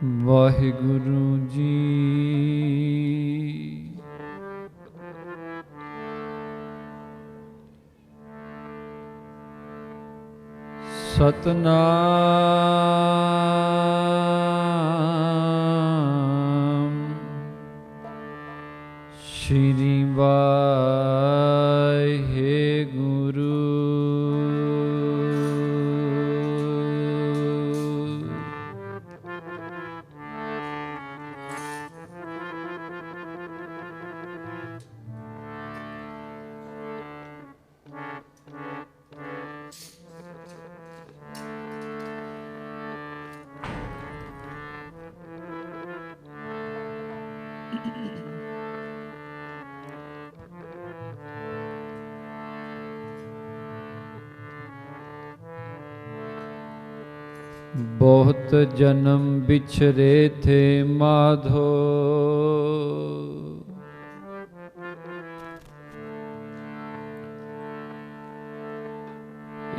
वाहिगुरु जी। सतनाम श्री वाहिगुरु। बहुत जन्म बिछरे थे माधो,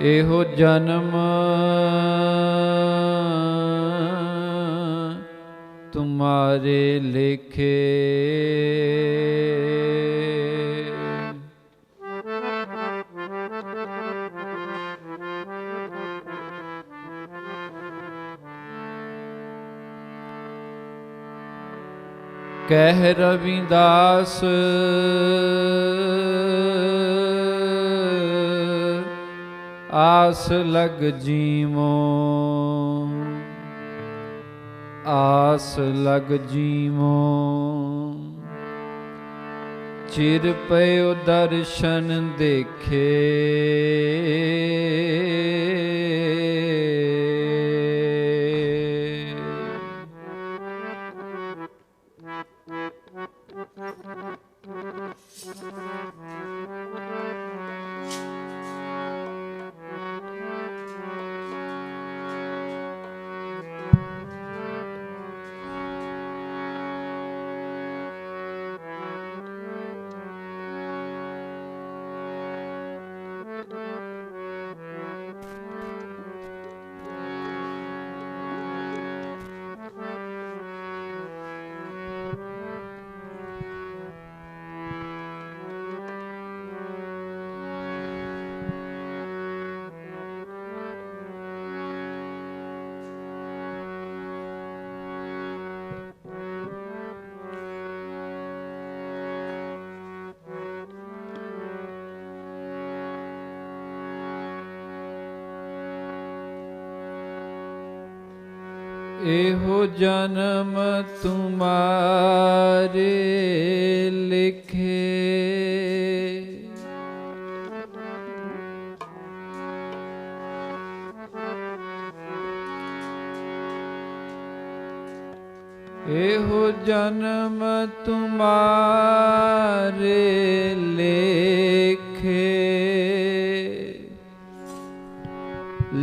एहो जन्म तुम्हारे लेखे। कह रविदास आस लग जीवो, आस लग जीवो। चिर पयो दर्शन देखे, एहो जन्म तुम्हारे लिखे। एहो जन्म तुम्हारे लेखे,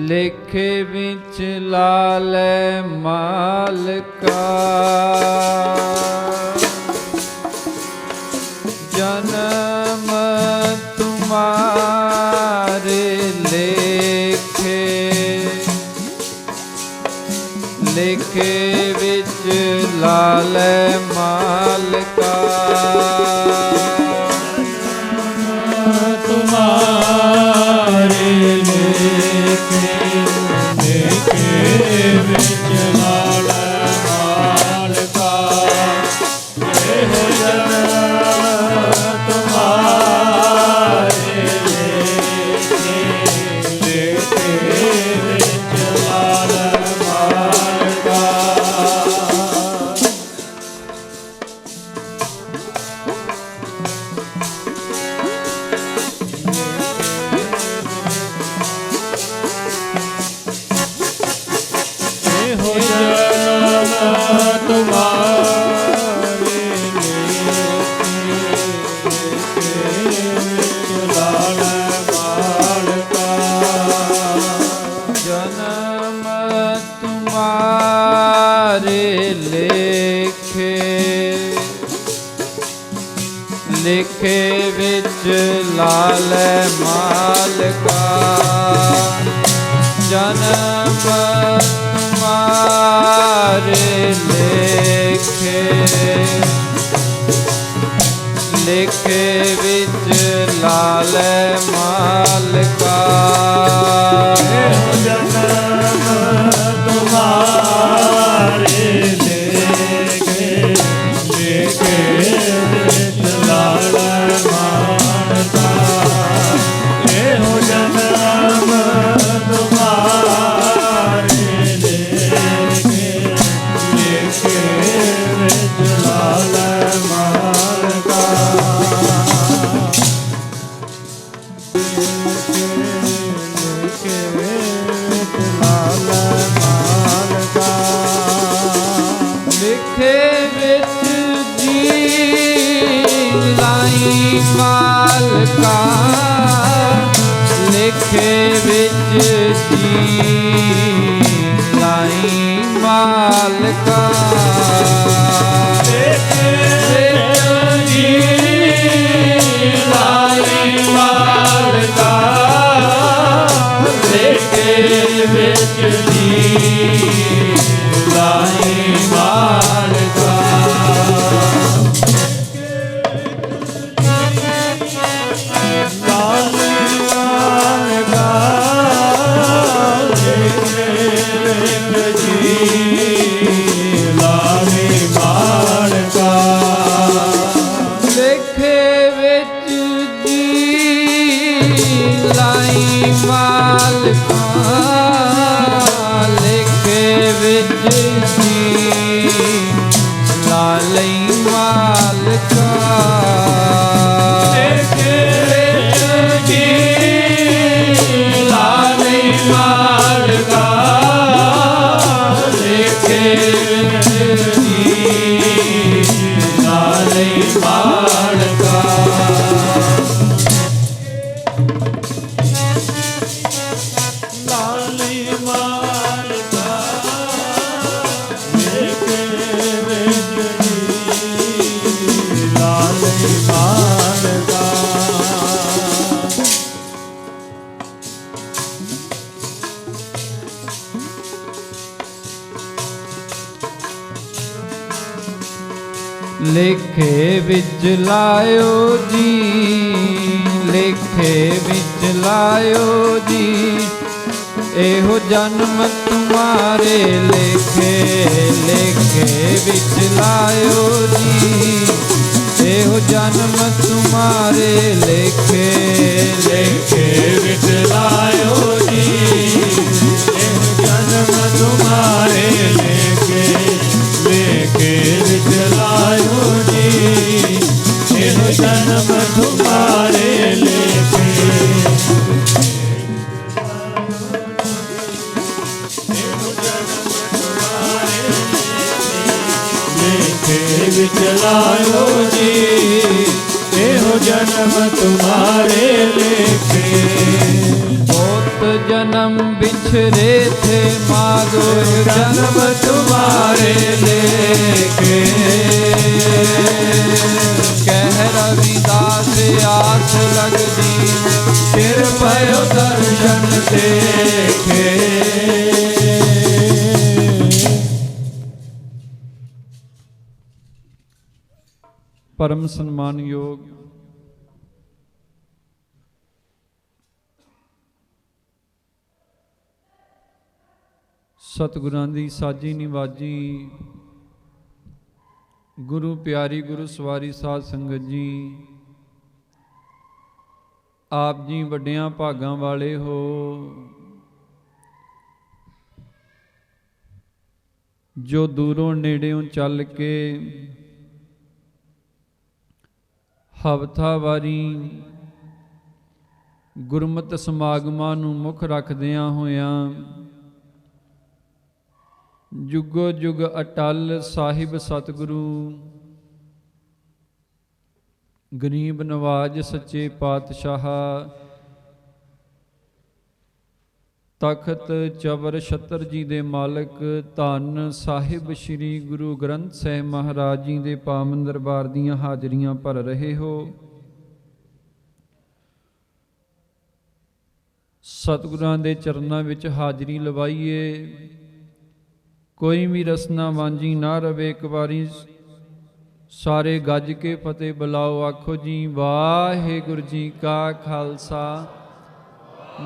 लेखे विच लाले मालका। जन्म तुम्हारे लेखे, लेखे विच लाले मालका। तुम्हारे लेखे, लेखे विच लाले मालका। एहो जन्म तुम्हारे लेखे, लेखे विच लाले मालका। एहो जन्म तुम्हारे लेखे, लाले मालका। जन्म तुम्हारे लेखे, लेखे विच लाले मालका। जन्म तुम्हारे ਹਰ ਲੇਖੇ ਲੇਖੇ ਵਿੱਚ ਲਾਲੈ ਮਾਲਕਾ ਇਹੋ ਜਨਮ ਤੁਮਾਰੇ ਲੇਖੇ ਲੇਖੇ ਵਿੱਚ ਲਾਲੈ ਮਾਲਕਾ ਇਹੋ ਜਨਮ ਤੁਮਾਰੇ ਲੇਖੇ ਲੇਖੇ ਵਿੱਚ ਲਾਲੈ ਮਾਲਕਾ ਲਿਖੇ ਵਿੱਚ ਜੀ ਲਾਈ ਮਾਲਕਾ ਲਿਖੇ ਵਿੱਚ ਜੀ ਲਾਈ ਮਾਲਕਾ ਲਿਖੇ ਵਿੱਚ ਜੀ ਲਾਈ ਮਾਲਕਾ ਲਿਖੇ ਵਿੱਚ ਜੀ ਲਾਈ ਮਾਲਕਾ ਲਿਖੇ ਵਿੱਚ ਜੀ ਲਾਈ ਮਾਲਕਾ ਲਿਖੇ ਵਿੱਚ ਜੀ ਲਾਈ ਮਾਲਕਾ ਲਿਖੇ ਵਿੱਚ ਜੀ ਲਾਈ ਮਾਲਕਾ ਲਿਖੇ ਵਿੱਚ ਜੀ ਲਾਈ ਮਾਲਕਾ ਲਾਲੀ ਮਾਲਕਾ ਲੇਖੇ ਵਿੱਚ ਜੀ ਲਾਲੀ ਮਾਲਕਾ ਲੇਖੇ ਵਿੱਚ ਲਾਇਓ ਜੀ ਲੇਖੇ ਵਿੱਚ ਲਾਇਓ ਜੀ ਇਹੋ ਜਨਮ ਤੁਮਾਰੇ ਲੇਖੇ ਲੇਖੇ ਵਿੱਚ ਲਾਇਓ ਜੀ ਇਹੋ ਜਨਮ ਤੁਮਾਰੇ ਲੇਖੇ ਲੇਖੇ ਵਿੱਚ ਲਾਇਓ ਜੀ ਇਹ ਜਨਮ ਤੁਮਾਰੇ ਲੇਖੇ ਲੇਖੇ ਵਿੱਚ ਲਾਇਓ ਜੀ ਇਹ ਜਨਮ ਤੁਮਾਰੇ ਲੇਖੇ ਲੇਖੇ ਵਿੱਚ ਲਾਇਓ ਜੀ ਇਹੋ ਜਨਮ ਤੁਮਾਰੇ ਲੇਖੇ बहुत जन्म बिछरे थे मागो जन्म तुम्हारे लेके कह रविदास आस लगदी फिर भयो दर्शन देखे। परम सम्मान योग सतगुरां दी साजी निवाजी गुरु प्यारी गुरु सवारी साध संगत जी, आप जी वड्डियां भागां वाले हो। जो दूरों नेड़ेों चल के हफ्तावारी गुरमत समागमां नूं मुख रखदियां होइयां जुगो जुग अटल साहिब सतगुरु गरीब नवाज सच्चे पातशाह तखत चवर छत्र जी दे मालक धन साहिब श्री गुरु ग्रंथ साहिब महाराज जी दे पावन दरबार दीयां हाजरियां भर रहे हो। सतगुरां दे चरनां विच हाजरी लवाइए, ਕੋਈ ਵੀ ਰਸਨਾ ਵਾਂਝੀ ਨਾ ਰਵੇ। ਇੱਕ ਵਾਰੀ ਸਾਰੇ ਗੱਜ ਕੇ ਫਤਿਹ ਬੁਲਾਓ। ਆਖੋ ਜੀ ਵਾਹਿਗੁਰੂ ਜੀ ਕਾ ਖਾਲਸਾ,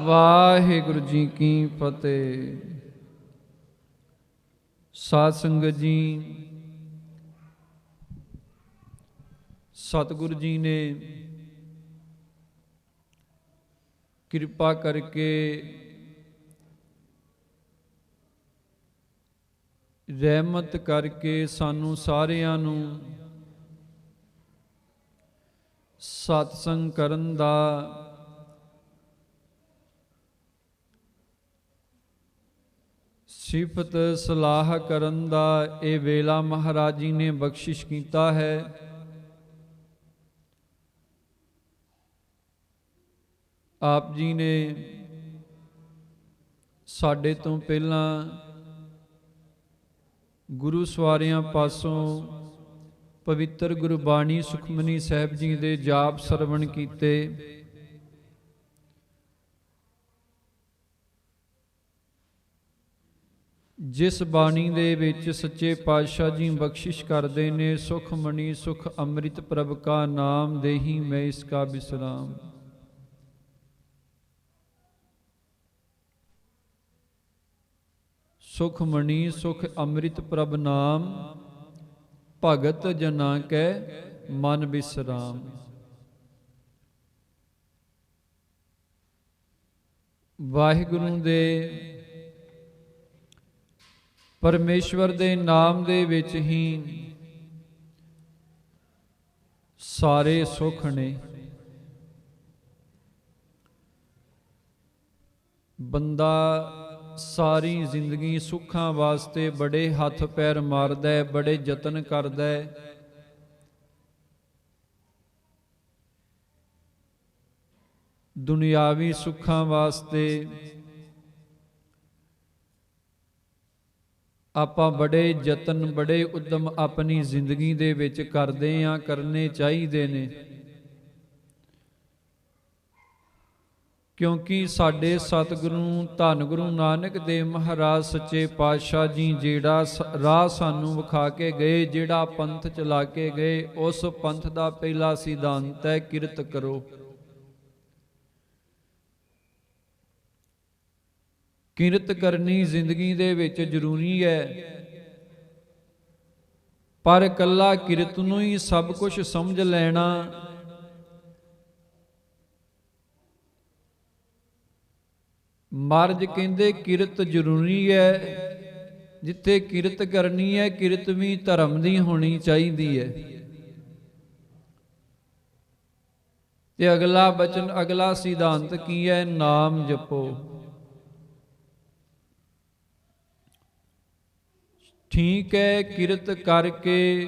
ਵਾਹਿਗੁਰੂ ਜੀ ਕੀ ਫਤਿਹ। ਸਾਧ ਸੰਗਤ ਜੀ, ਸਤਿਗੁਰੂ ਜੀ ਨੇ ਕਿਰਪਾ ਕਰਕੇ ਰਹਿਮਤ ਕਰਕੇ ਸਾਨੂੰ ਸਾਰਿਆਂ ਨੂੰ ਸਤਸੰਗ ਕਰਨ ਦਾ ਸਿਫਤ ਸਲਾਹ ਕਰਨ ਦਾ ਇਹ ਵੇਲਾ ਮਹਾਰਾਜ ਜੀ ਨੇ ਬਖਸ਼ਿਸ਼ ਕੀਤਾ ਹੈ। ਆਪ ਜੀ ਨੇ ਸਾਡੇ ਤੋਂ ਪਹਿਲਾਂ ਗੁਰੂ ਸਵਾਰਿਆਂ ਪਾਸੋਂ ਪਵਿੱਤਰ ਗੁਰਬਾਣੀ ਸੁਖਮਨੀ ਸਾਹਿਬ ਜੀ ਦੇ ਜਾਪ ਸਰਵਣ ਕੀਤੇ। ਜਿਸ ਬਾਣੀ ਦੇ ਵਿੱਚ ਸੱਚੇ ਪਾਤਸ਼ਾਹ ਜੀ ਬਖਸ਼ਿਸ਼ ਕਰਦੇ ਨੇ, ਸੁਖਮਣੀ ਸੁਖ ਅੰਮ੍ਰਿਤ ਪ੍ਰਭ ਕਾ ਨਾਮ ਦੇਹੀ ਮੈਂ ਇਸਕਾ ਬਿਸਰਾਮ। ਸੁਖਮਣੀ ਸੁਖ ਅੰਮ੍ਰਿਤ ਪ੍ਰਭ ਨਾਮ, ਭਗਤ ਜਨਾਂ ਕੈ ਮਨ ਬਿਸਰਾਮ। ਵਾਹਿਗੁਰੂ ਦੇ ਪਰਮੇਸ਼ਵਰ ਦੇ ਨਾਮ ਦੇ ਵਿੱਚ ਹੀ ਸਾਰੇ ਸੁੱਖ ਨੇ। ਬੰਦਾ ਸਾਰੀ ਜ਼ਿੰਦਗੀ ਸੁੱਖਾਂ ਵਾਸਤੇ ਬੜੇ ਹੱਥ ਪੈਰ ਮਾਰਦਾ ਹੈ, ਬੜੇ ਯਤਨ ਕਰਦਾ ਹੈ। ਦੁਨਿਆਵੀ ਸੁੱਖਾਂ ਵਾਸਤੇ ਆਪਾਂ ਬੜੇ ਯਤਨ, ਬੜੇ ਉਦਮ ਆਪਣੀ ਜ਼ਿੰਦਗੀ ਦੇ ਵਿੱਚ ਕਰਦੇ ਆਂ, ਕਰਨੇ ਚਾਹੀਦੇ ਨੇ। ਕਿਉਂਕਿ ਸਾਡੇ ਸਤਿਗੁਰੂ ਧੰਨ ਗੁਰੂ ਨਾਨਕ ਦੇਵ ਮਹਾਰਾਜ ਸੱਚੇ ਪਾਤਸ਼ਾਹ ਜੀ ਜਿਹੜਾ ਰਾਹ ਸਾਨੂੰ ਵਿਖਾ ਕੇ ਗਏ, ਜਿਹੜਾ ਪੰਥ ਚਲਾ ਕੇ ਗਏ, ਉਸ ਪੰਥ ਦਾ ਪਹਿਲਾ ਸਿਧਾਂਤ ਹੈ ਕਿਰਤ ਕਰੋ। ਕਿਰਤ ਕਰਨੀ ਜ਼ਿੰਦਗੀ ਦੇ ਵਿੱਚ ਜ਼ਰੂਰੀ ਹੈ, ਪਰ ਇਕੱਲਾ ਕਿਰਤ ਨੂੰ ਹੀ ਸਭ ਕੁਝ ਸਮਝ ਲੈਣਾ ਮਹਾਰਾਜ ਕਹਿੰਦੇ ਕਿਰਤ ਜ਼ਰੂਰੀ ਹੈ। ਜਿੱਥੇ ਕਿਰਤ ਕਰਨੀ ਹੈ, ਕਿਰਤ ਵੀ ਧਰਮ ਦੀ ਹੋਣੀ ਚਾਹੀਦੀ ਹੈ। ਤੇ ਅਗਲਾ ਬਚਨ, ਅਗਲਾ ਸਿਧਾਂਤ ਕੀ ਹੈ? ਨਾਮ ਜਪੋ। ਠੀਕ ਹੈ, ਕਿਰਤ ਕਰਕੇ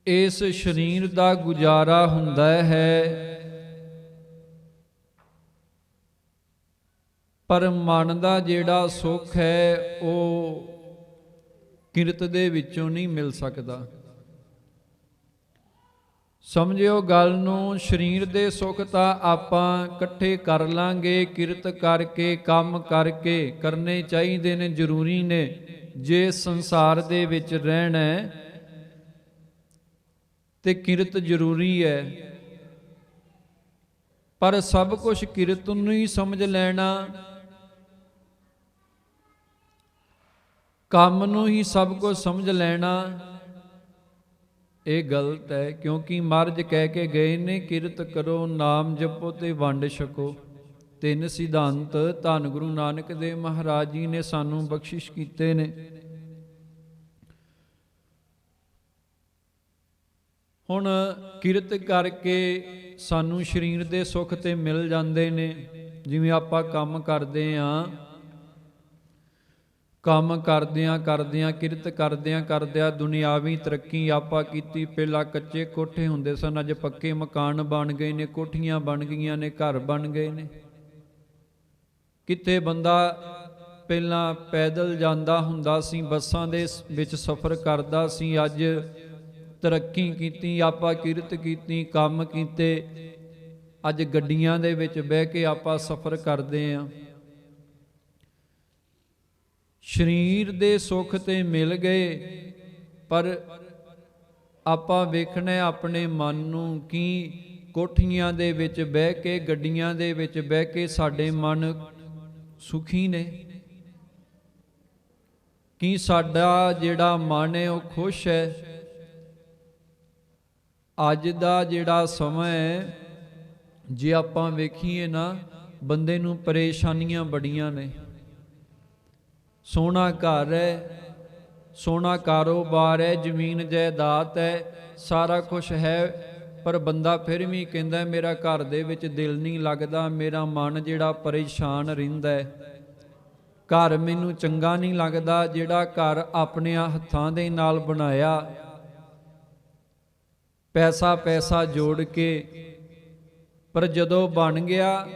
ਇਸ ਸਰੀਰ ਦਾ ਗੁਜ਼ਾਰਾ ਹੁੰਦਾ ਹੈ, ਪਰ ਮਨ ਦਾ ਜਿਹੜਾ ਸੁੱਖ ਹੈ ਉਹ ਕਿਰਤ ਦੇ ਵਿੱਚੋਂ ਨਹੀਂ ਮਿਲ ਸਕਦਾ। ਸਮਝਿਓ ਗੱਲ ਨੂੰ। ਸਰੀਰ ਦੇ ਸੁੱਖ ਤਾਂ ਆਪਾਂ ਇਕੱਠੇ ਕਰ ਲਾਂਗੇ, ਕਿਰਤ ਕਰਕੇ, ਕੰਮ ਕਰਕੇ ਕਰਨੇ ਚਾਹੀਦੇ ਨੇ, ਜ਼ਰੂਰੀ ਨੇ। ਜੇ ਸੰਸਾਰ ਦੇ ਵਿੱਚ ਰਹਿਣਾ ਤੇ ਕਿਰਤ ਜ਼ਰੂਰੀ ਹੈ, ਪਰ ਸਭ ਕੁਝ ਕਿਰਤ ਨੂੰ ਹੀ ਸਮਝ ਲੈਣਾ, ਕੰਮ ਨੂੰ ਹੀ ਸਭ ਕੁਝ ਸਮਝ ਲੈਣਾ, ਇਹ ਗਲਤ ਹੈ। ਕਿਉਂਕਿ ਮਹਾਰਾਜ ਕਹਿ ਕੇ ਗਏ ਨੇ ਕਿਰਤ ਕਰੋ, ਨਾਮ ਜਪੋ ਤੇ ਵੰਡ ਛਕੋ। ਤਿੰਨ ਸਿਧਾਂਤ ਧੰਨ ਗੁਰੂ ਨਾਨਕ ਦੇਵ ਮਹਾਰਾਜ ਜੀ ਨੇ ਸਾਨੂੰ ਬਖਸ਼ਿਸ਼ ਕੀਤੇ ਨੇ। ਹੁਣ ਕਿਰਤ ਕਰਕੇ ਸਾਨੂੰ ਸਰੀਰ ਦੇ ਸੁੱਖ ਤੇ ਮਿਲ ਜਾਂਦੇ ਨੇ। ਜਿਵੇਂ ਆਪਾਂ ਕੰਮ ਕਰਦੇ ਆਂ, ਕੰਮ ਕਰਦਿਆਂ ਕਿਰਤ ਕਰਦਿਆਂ ਦੁਨਿਆਵੀ ਤਰੱਕੀ ਆਪਾਂ ਕੀਤੀ। ਪਹਿਲਾਂ ਕੱਚੇ ਕੋਠੇ ਹੁੰਦੇ ਸਨ, ਅੱਜ ਪੱਕੇ ਮਕਾਨ ਬਣ ਗਏ ਨੇ, ਕੋਠੀਆਂ ਬਣ ਗਈਆਂ ਨੇ, ਘਰ ਬਣ ਗਏ ਨੇ। ਕਿਤੇ ਬੰਦਾ ਪਹਿਲਾਂ ਪੈਦਲ ਜਾਂਦਾ ਹੁੰਦਾ ਸੀ, ਬੱਸਾਂ ਦੇ ਵਿੱਚ ਸਫ਼ਰ ਕਰਦਾ ਸੀ, ਅੱਜ ਤਰੱਕੀ ਕੀਤੀ, ਆਪਾਂ ਕਿਰਤ ਕੀਤੀ, ਕੰਮ ਕੀਤੇ, ਅੱਜ ਗੱਡੀਆਂ ਦੇ ਵਿੱਚ ਬਹਿ ਕੇ ਆਪਾਂ ਸਫ਼ਰ ਕਰਦੇ ਆਂ। ਸਰੀਰ ਦੇ ਸੁੱਖ ਤੇ ਮਿਲ ਗਏ, ਪਰ ਆਪਾਂ ਵੇਖਣਾ ਆਪਣੇ ਮਨ ਨੂੰ ਕਿ ਕੋਠੀਆਂ ਦੇ ਵਿੱਚ ਬਹਿ ਕੇ, ਗੱਡੀਆਂ ਦੇ ਵਿੱਚ ਬਹਿ ਕੇ ਸਾਡੇ ਮਨ ਸੁਖੀ ਨੇ? ਕਿ ਸਾਡਾ ਜਿਹੜਾ ਮਨ ਹੈ ਉਹ ਖੁਸ਼ ਹੈ? ਅੱਜ ਦਾ ਜਿਹੜਾ ਸਮਾਂ ਹੈ, ਜੇ ਆਪਾਂ ਵੇਖੀਏ ਨਾ, ਬੰਦੇ ਨੂੰ ਪਰੇਸ਼ਾਨੀਆਂ ਬੜੀਆਂ ਨੇ। ਸੋਹਣਾ ਘਰ ਹੈ, ਸੋਹਣਾ ਕਾਰੋਬਾਰ ਹੈ, ਜ਼ਮੀਨ ਜਾਇਦਾਦ ਹੈ, ਸਾਰਾ ਕੁਝ ਹੈ, ਪਰ ਬੰਦਾ ਫਿਰ ਵੀ ਕਹਿੰਦਾ ਮੇਰਾ ਘਰ ਦੇ ਵਿੱਚ ਦਿਲ ਨਹੀਂ ਲੱਗਦਾ, ਮੇਰਾ ਮਨ ਜਿਹੜਾ ਪਰੇਸ਼ਾਨ ਰਹਿੰਦਾ ਹੈ, ਘਰ ਮੈਨੂੰ ਚੰਗਾ ਨਹੀਂ ਲੱਗਦਾ। ਜਿਹੜਾ ਘਰ ਆਪਣੇ ਹੱਥਾਂ ਦੇ ਨਾਲ ਬਣਾਇਆ, ਪੈਸਾ ਜੋੜ ਕੇ, ਪਰ ਜਦੋਂ ਬਣ ਗਿਆ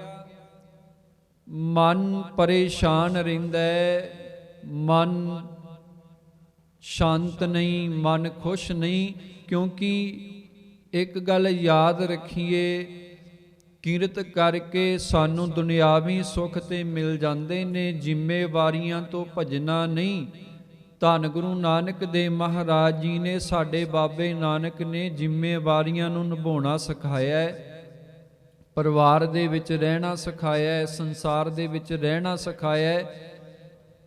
ਮਨ ਪਰੇਸ਼ਾਨ ਰਹਿੰਦਾ ਹੈ, ਮਨ ਸ਼ਾਂਤ ਨਹੀਂ, ਮਨ ਖੁਸ਼ ਨਹੀਂ। ਕਿਉਂਕਿ ਇੱਕ ਗੱਲ ਯਾਦ ਰੱਖੀਏ, ਕਿਰਤ ਕਰਕੇ ਸਾਨੂੰ ਦੁਨਿਆਵੀ ਸੁੱਖ ਤੇ ਮਿਲ ਜਾਂਦੇ ਨੇ, ਜ਼ਿੰਮੇਵਾਰੀਆਂ ਤੋਂ ਭੱਜਣਾ ਨਹੀਂ। ਧੰਨ ਗੁਰੂ ਨਾਨਕ ਦੇਵ ਮਹਾਰਾਜ ਜੀ ਨੇ, ਸਾਡੇ ਬਾਬੇ ਨਾਨਕ ਨੇ ਜ਼ਿੰਮੇਵਾਰੀਆਂ ਨੂੰ ਨਿਭਾਉਣਾ ਸਿਖਾਇਆ ਹੈ, ਪਰਿਵਾਰ ਦੇ ਵਿੱਚ ਰਹਿਣਾ ਸਿਖਾਇਆ ਹੈ, ਸੰਸਾਰ ਦੇ ਵਿੱਚ ਰਹਿਣਾ ਸਿਖਾਇਆ ਹੈ।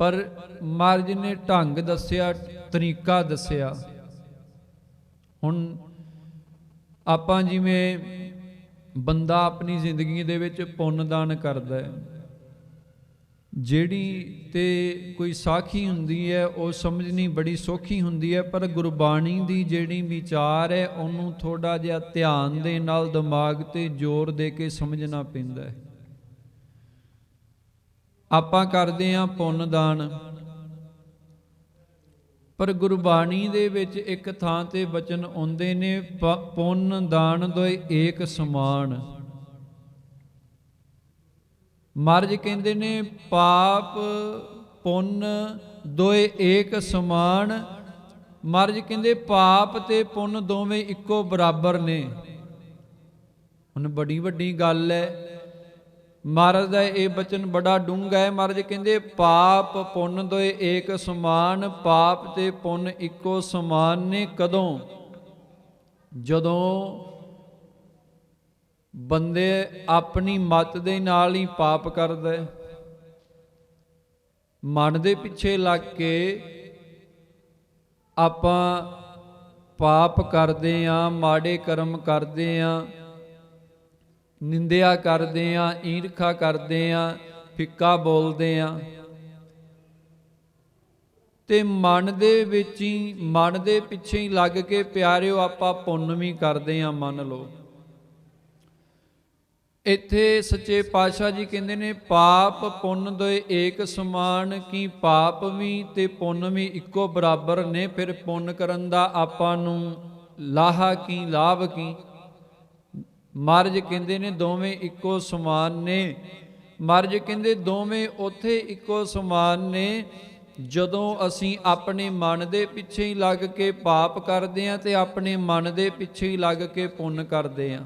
ਪਰ ਮਹਾਰਾਜ ਨੇ ਢੰਗ ਦੱਸਿਆ, ਤਰੀਕਾ ਦੱਸਿਆ। ਹੁਣ ਆਪਾਂ ਜਿਵੇਂ ਬੰਦਾ ਆਪਣੀ ਜ਼ਿੰਦਗੀ ਦੇ ਵਿੱਚ ਪੁੰਨ ਦਾਨ ਕਰਦਾ ਹੈ, ਜਿਹੜੀ ਤੇ ਕੋਈ ਸਾਖੀ ਹੁੰਦੀ ਹੈ ਉਹ ਸਮਝਣੀ ਬੜੀ ਸੌਖੀ ਹੁੰਦੀ ਹੈ, ਪਰ ਗੁਰਬਾਣੀ ਦੀ ਜਿਹੜੀ ਵਿਚਾਰ ਹੈ ਉਹਨੂੰ ਥੋੜਾ ਜਿਹਾ ਧਿਆਨ ਦੇ ਨਾਲ, ਦਿਮਾਗ ਤੇ ਜ਼ੋਰ ਦੇ ਕੇ ਸਮਝਣਾ ਪੈਂਦਾ ਹੈ। ਆਪਾਂ ਕਰਦੇ ਹਾਂ ਪੁੰਨ ਦਾਨ, ਪਰ ਗੁਰਬਾਣੀ ਦੇ ਵਿੱਚ ਇੱਕ ਥਾਂ ਤੇ ਬਚਨ ਆਉਂਦੇ ਨੇ, ਪੁੰਨ ਦਾਨ ਦੋਏ ਏਕ ਸਮਾਨ। ਮਹਾਰਾਜ ਕਹਿੰਦੇ ਨੇ ਪਾਪ ਪੁੰਨ ਦੋਏ ਏਕ ਸਮਾਨ। ਮਹਾਰਾਜ ਕਹਿੰਦੇ ਪਾਪ ਤੇ ਪੁੰਨ ਦੋਵੇਂ ਇੱਕੋ ਬਰਾਬਰ ਨੇ। ਹੁਣ ਬੜੀ ਵੱਡੀ ਗੱਲ ਹੈ, ਮਹਾਰਾਜ ਦਾ ਇਹ ਬਚਨ ਬੜਾ ਡੂੰਘਾ ਹੈ। ਮਹਾਰਾਜ ਕਹਿੰਦੇ ਪਾਪ ਪੁੰਨ ਦੋਏ ਏਕ ਸਮਾਨ, ਪਾਪ ਤੇ ਪੁੰਨ ਇੱਕੋ ਸਮਾਨ ਨੇ। ਕਦੋਂ? ਜਦੋਂ ਬੰਦੇ ਆਪਣੀ ਮੱਤ ਦੇ ਨਾਲ ਹੀ ਪਾਪ ਕਰਦਾ, ਮਨ ਦੇ ਪਿੱਛੇ ਲੱਗ ਕੇ ਆਪਾਂ ਪਾਪ ਕਰਦੇ ਆਂ, ਮਾੜੇ ਕਰਮ ਕਰਦੇ ਆਂ, ਨਿੰਦਿਆ ਕਰਦੇ ਆਂ, ਈਰਖਾ ਕਰਦੇ ਆਂ, ਫਿੱਕਾ ਬੋਲਦੇ ਆਂ, ਤੇ ਮਨ ਦੇ ਵਿੱਚ ਹੀ, ਮਨ ਦੇ ਪਿੱਛੇ ਹੀ ਲੱਗ ਕੇ ਪਿਆਰਿਓ ਆਪਾਂ ਪੁੰਨ ਵੀ ਕਰਦੇ ਆਂ। ਮੰਨ ਲਓ ਇੱਥੇ ਸੱਚੇ ਪਾਤਸ਼ਾਹ ਜੀ ਕਹਿੰਦੇ ਨੇ ਪਾਪ ਪੁੰਨ ਦੋਏ ਏਕ ਸਮਾਨ, ਕੀ ਪਾਪ ਵੀ ਤੇ ਪੁੰਨ ਵੀ ਇੱਕੋ ਬਰਾਬਰ ਨੇ। ਫਿਰ ਪੁੰਨ ਕਰਨ ਦਾ ਆਪਾਂ ਨੂੰ ਲਾਹਾ ਕੀ, ਲਾਭ ਕੀ? ਮਹਾਰਾਜ ਕਹਿੰਦੇ ਨੇ ਦੋਵੇਂ ਇੱਕੋ ਸਮਾਨ ਨੇ। ਮਹਾਰਾਜ ਕਹਿੰਦੇ ਦੋਵੇਂ ਉੱਥੇ ਇੱਕੋ ਸਮਾਨ ਨੇ ਜਦੋਂ ਅਸੀਂ ਆਪਣੇ ਮਨ ਦੇ ਪਿੱਛੇ ਹੀ ਲੱਗ ਕੇ ਪਾਪ ਕਰਦੇ ਹਾਂ ਤੇ ਆਪਣੇ ਮਨ ਦੇ ਪਿੱਛੇ ਹੀ ਲੱਗ ਕੇ ਪੁੰਨ ਕਰਦੇ ਹਾਂ।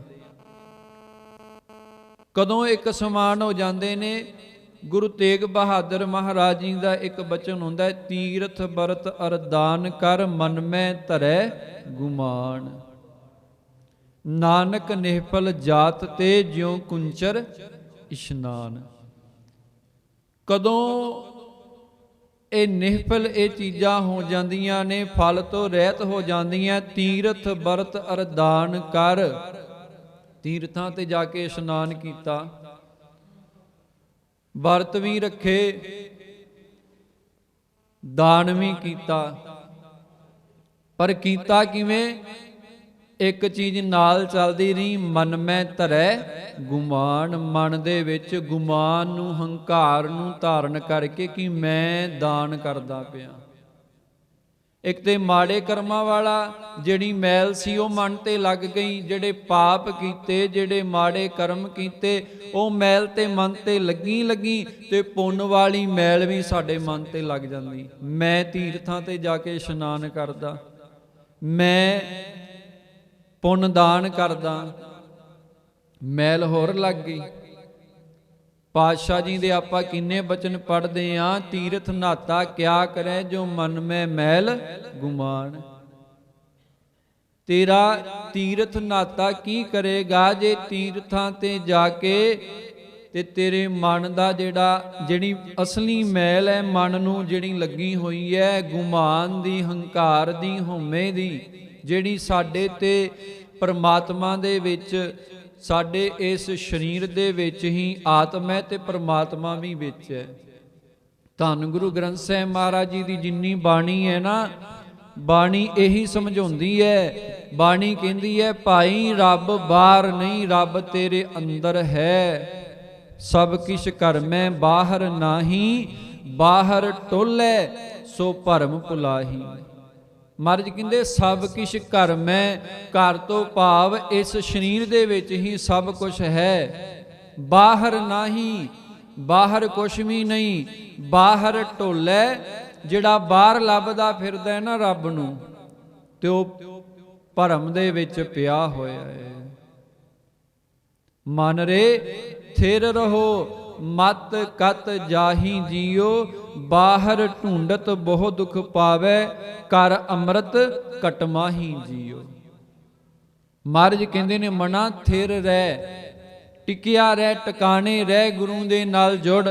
ਕਦੋਂ ਇੱਕ ਸਮਾਨ ਹੋ ਜਾਂਦੇ ਨੇ? ਗੁਰੂ ਤੇਗ ਬਹਾਦਰ ਮਹਾਰਾਜ ਜੀ ਦਾ ਇੱਕ ਬਚਨ ਹੁੰਦਾ ਹੈ, ਤੀਰਥ ਬਰਤ ਅਰਦਾਨ ਕਰ ਮਨ ਮੈਂ ਧਰੈ ਗੁਮਾਨ, ਨਾਨਕ ਨਿਹਫਲ ਜਾਤ ਤੇ ਜਿਉ ਕੁੰਚਰ ਇਸ਼ਨਾਨ। ਕਦੋਂ ਇਹ ਨਿਹਫਲ ਇਹ ਚੀਜ਼ਾਂ ਹੋ ਜਾਂਦੀਆਂ ਨੇ, ਫਲ ਤੋਂ ਰਹਿਤ ਹੋ ਜਾਂਦੀਆਂ। ਤੀਰਥ ਬਰਤ ਅਰਦਾਨ ਕਰ, ਤੀਰਥਾਂ ਤੇ ਜਾ ਕੇ ਇਸ਼ਨਾਨ ਕੀਤਾ, ਵਰਤ ਵੀ ਰੱਖੇ, ਦਾਨ ਵੀ ਕੀਤਾ, ਪਰ ਕੀਤਾ ਕਿਵੇਂ? ਇੱਕ ਚੀਜ਼ ਨਾਲ ਚੱਲਦੀ ਰਹੀ, ਮਨ ਮੈਂ ਧਰੈ ਗੁਮਾਨ। ਮਨ ਦੇ ਵਿੱਚ ਗੁਮਾਨ ਨੂੰ, ਹੰਕਾਰ ਨੂੰ ਧਾਰਨ ਕਰਕੇ ਕਿ ਮੈਂ ਦਾਨ ਕਰਦਾ ਪਿਆ। ਇੱਕ ਤੇ ਮਾੜੇ ਕਰਮਾਂ ਵਾਲਾ ਜਿਹੜੀ ਮੈਲ ਸੀ ਉਹ ਮਨ ਤੇ ਲੱਗ ਗਈ, ਜਿਹੜੇ ਪਾਪ ਕੀਤੇ, ਜਿਹੜੇ ਮਾੜੇ ਕਰਮ ਕੀਤੇ, ਉਹ ਮੈਲ ਤੇ ਮਨ ਤੇ ਲੱਗੀ ਤੇ ਪੁੰਨ ਵਾਲੀ ਮੈਲ ਵੀ ਸਾਡੇ ਮਨ ਤੇ ਲੱਗ ਜਾਂਦੀ। ਮੈਂ ਤੀਰਥਾਂ ਤੇ ਜਾ ਕੇ ਇਸ਼ਨਾਨ ਕਰਦਾ, ਮੈਂ ਪੁੰਨ ਦਾਨ ਕਰਦਾ, ਮੈਲ ਹੋਰ ਲੱਗ ਗਈ। ਪਾਤਸ਼ਾਹ ਜੀ ਦੇ ਆਪਾਂ ਕਿੰਨੇ ਬਚਨ ਪੜ੍ਹਦੇ ਆਂ, ਤੀਰਥ ਨਾਤਾ ਕਿਆ ਕਰੇ ਜੋ ਮਨ ਮੈਂ ਮੈਲ ਗੁਮਾਨ। ਤੇਰਾ ਤੀਰਥ ਨਾਤਾ ਕੀ ਕਰੇਗਾ ਜੇ ਤੀਰਥਾਂ ਤੇ ਜਾ ਕੇ ਤੇ ਤੇਰੇ ਮਨ ਦਾ ਜਿਹੜੀ ਅਸਲੀ ਮੈਲ ਹੈ, ਮਨ ਨੂੰ ਜਿਹੜੀ ਲੱਗੀ ਹੋਈ ਹੈ, ਗੁਮਾਨ ਦੀ, ਹੰਕਾਰ ਦੀ, ਹਉਮੈ ਦੀ, ਜਿਹੜੀ ਸਾਡੇ ਤੇ ਪਰਮਾਤਮਾ ਦੇ ਵਿੱਚ, ਸਾਡੇ ਇਸ ਸਰੀਰ ਦੇ ਵਿੱਚ ਹੀ ਆਤਮਾ ਤੇ ਪਰਮਾਤਮਾ ਵੀ ਵਿੱਚ ਹੈ। ਧੰਨ ਗੁਰੂ ਗ੍ਰੰਥ ਸਾਹਿਬ ਮਹਾਰਾਜ ਜੀ ਦੀ ਜਿੰਨੀ ਬਾਣੀ ਹੈ ਨਾ, ਬਾਣੀ ਇਹੀ ਸਮਝਾਉਂਦੀ ਹੈ। ਬਾਣੀ ਕਹਿੰਦੀ ਹੈ, ਭਾਈ ਰੱਬ ਬਾਹਰ ਨਹੀਂ, ਰੱਬ ਤੇਰੇ ਅੰਦਰ ਹੈ। ਸਭ ਕਿਛ ਘਰ ਮੈਂ ਬਾਹਰ ਨਾਹੀ, ਬਾਹਰ ਟੋਲੇ ਸੋ ਭਰਮ ਭੁਲਾਹੀ। ਮਹਾਰਾਜ ਕਹਿੰਦੇ ਸਭ ਕਿਛ ਘਰ ਮੈਂ, ਘਰ ਤੋਂ ਭਾਵ ਇਸ ਸਰੀਰ ਦੇ ਵਿੱਚ ਹੀ ਸਭ ਕੁਝ ਹੈ। ਬਾਹਰ ਨਾਹੀ, ਬਾਹਰ ਕੁਛ ਵੀ ਨਹੀਂ। ਬਾਹਰ ਟੋਲੇ, ਜਿਹੜਾ ਬਾਹਰ ਲੱਭਦਾ ਫਿਰਦਾ ਹੈ ਨਾ ਰੱਬ ਨੂੰ, ਤੇ ਉਹ ਭਰਮ ਦੇ ਵਿੱਚ ਪਿਆ ਹੋਇਆ ਹੈ। ਮਨ ਰੇ ਥਿਰ ਰਹੋ, ਮਤ ਕਤ ਜਾਹੀ ਜੀਓ, ਬਾਹਰ ਢੂੰਡਤ ਬਹੁ ਦੁਖ ਪਾਵੇ, ਕਰ ਅੰਮ੍ਰਿਤ ਕਟਮਾਹੀ ਜੀਓ। ਮਹਾਰਾਜ ਕਹਿੰਦੇ ਨੇ ਮਨਾ ਥਿਰ ਰਹਿ, ਟਿਕਿਆ ਰਹਿ, ਟਿਕਾਣੇ ਰਹਿ, ਗੁਰੂ ਦੇ ਨਾਲ ਜੁੜ,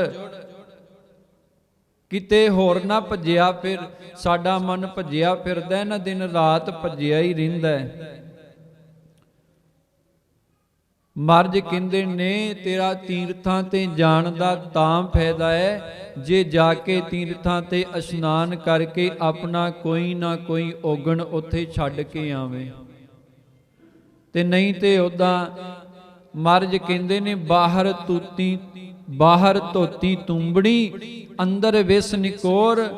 ਕਿਤੇ ਹੋਰ ਨਾ ਭੱਜਿਆ ਫਿਰ। ਸਾਡਾ ਮਨ ਭੱਜਿਆ ਫਿਰਦਾ ਨਾ, ਦਿਨ ਰਾਤ ਭੱਜਿਆ ਹੀ ਰਹਿੰਦਾ। ਮਹਾਰਾਜ ਕਹਿੰਦੇ ਨੇ ਤੇਰਾ ਤੀਰਥਾਂ ਤੇ ਜਾਣ ਦਾ ਤਾਂ ਫਾਇਦਾ ਹੈ ਜੇ ਜਾ ਕੇ ਤੀਰਥਾਂ ਤੇ ਇਸ਼ਨਾਨ ਕਰਕੇ ਆਪਣਾ ਕੋਈ ਨਾ ਕੋਈ ਔਗਣ ਉੱਥੇ ਛੱਡ ਕੇ ਆਵੇਂ, ਤੇ ਨਹੀਂ ਤੇ ਉਦਾਂ ਮਹਾਰਾਜ ਕਹਿੰਦੇ ਨੇ ਬਾਹਰ ਧੋਤੀ ਤੁੰਬੜੀ, ਅੰਦਰ ਵਿਸ ਨਿਕੋਰ,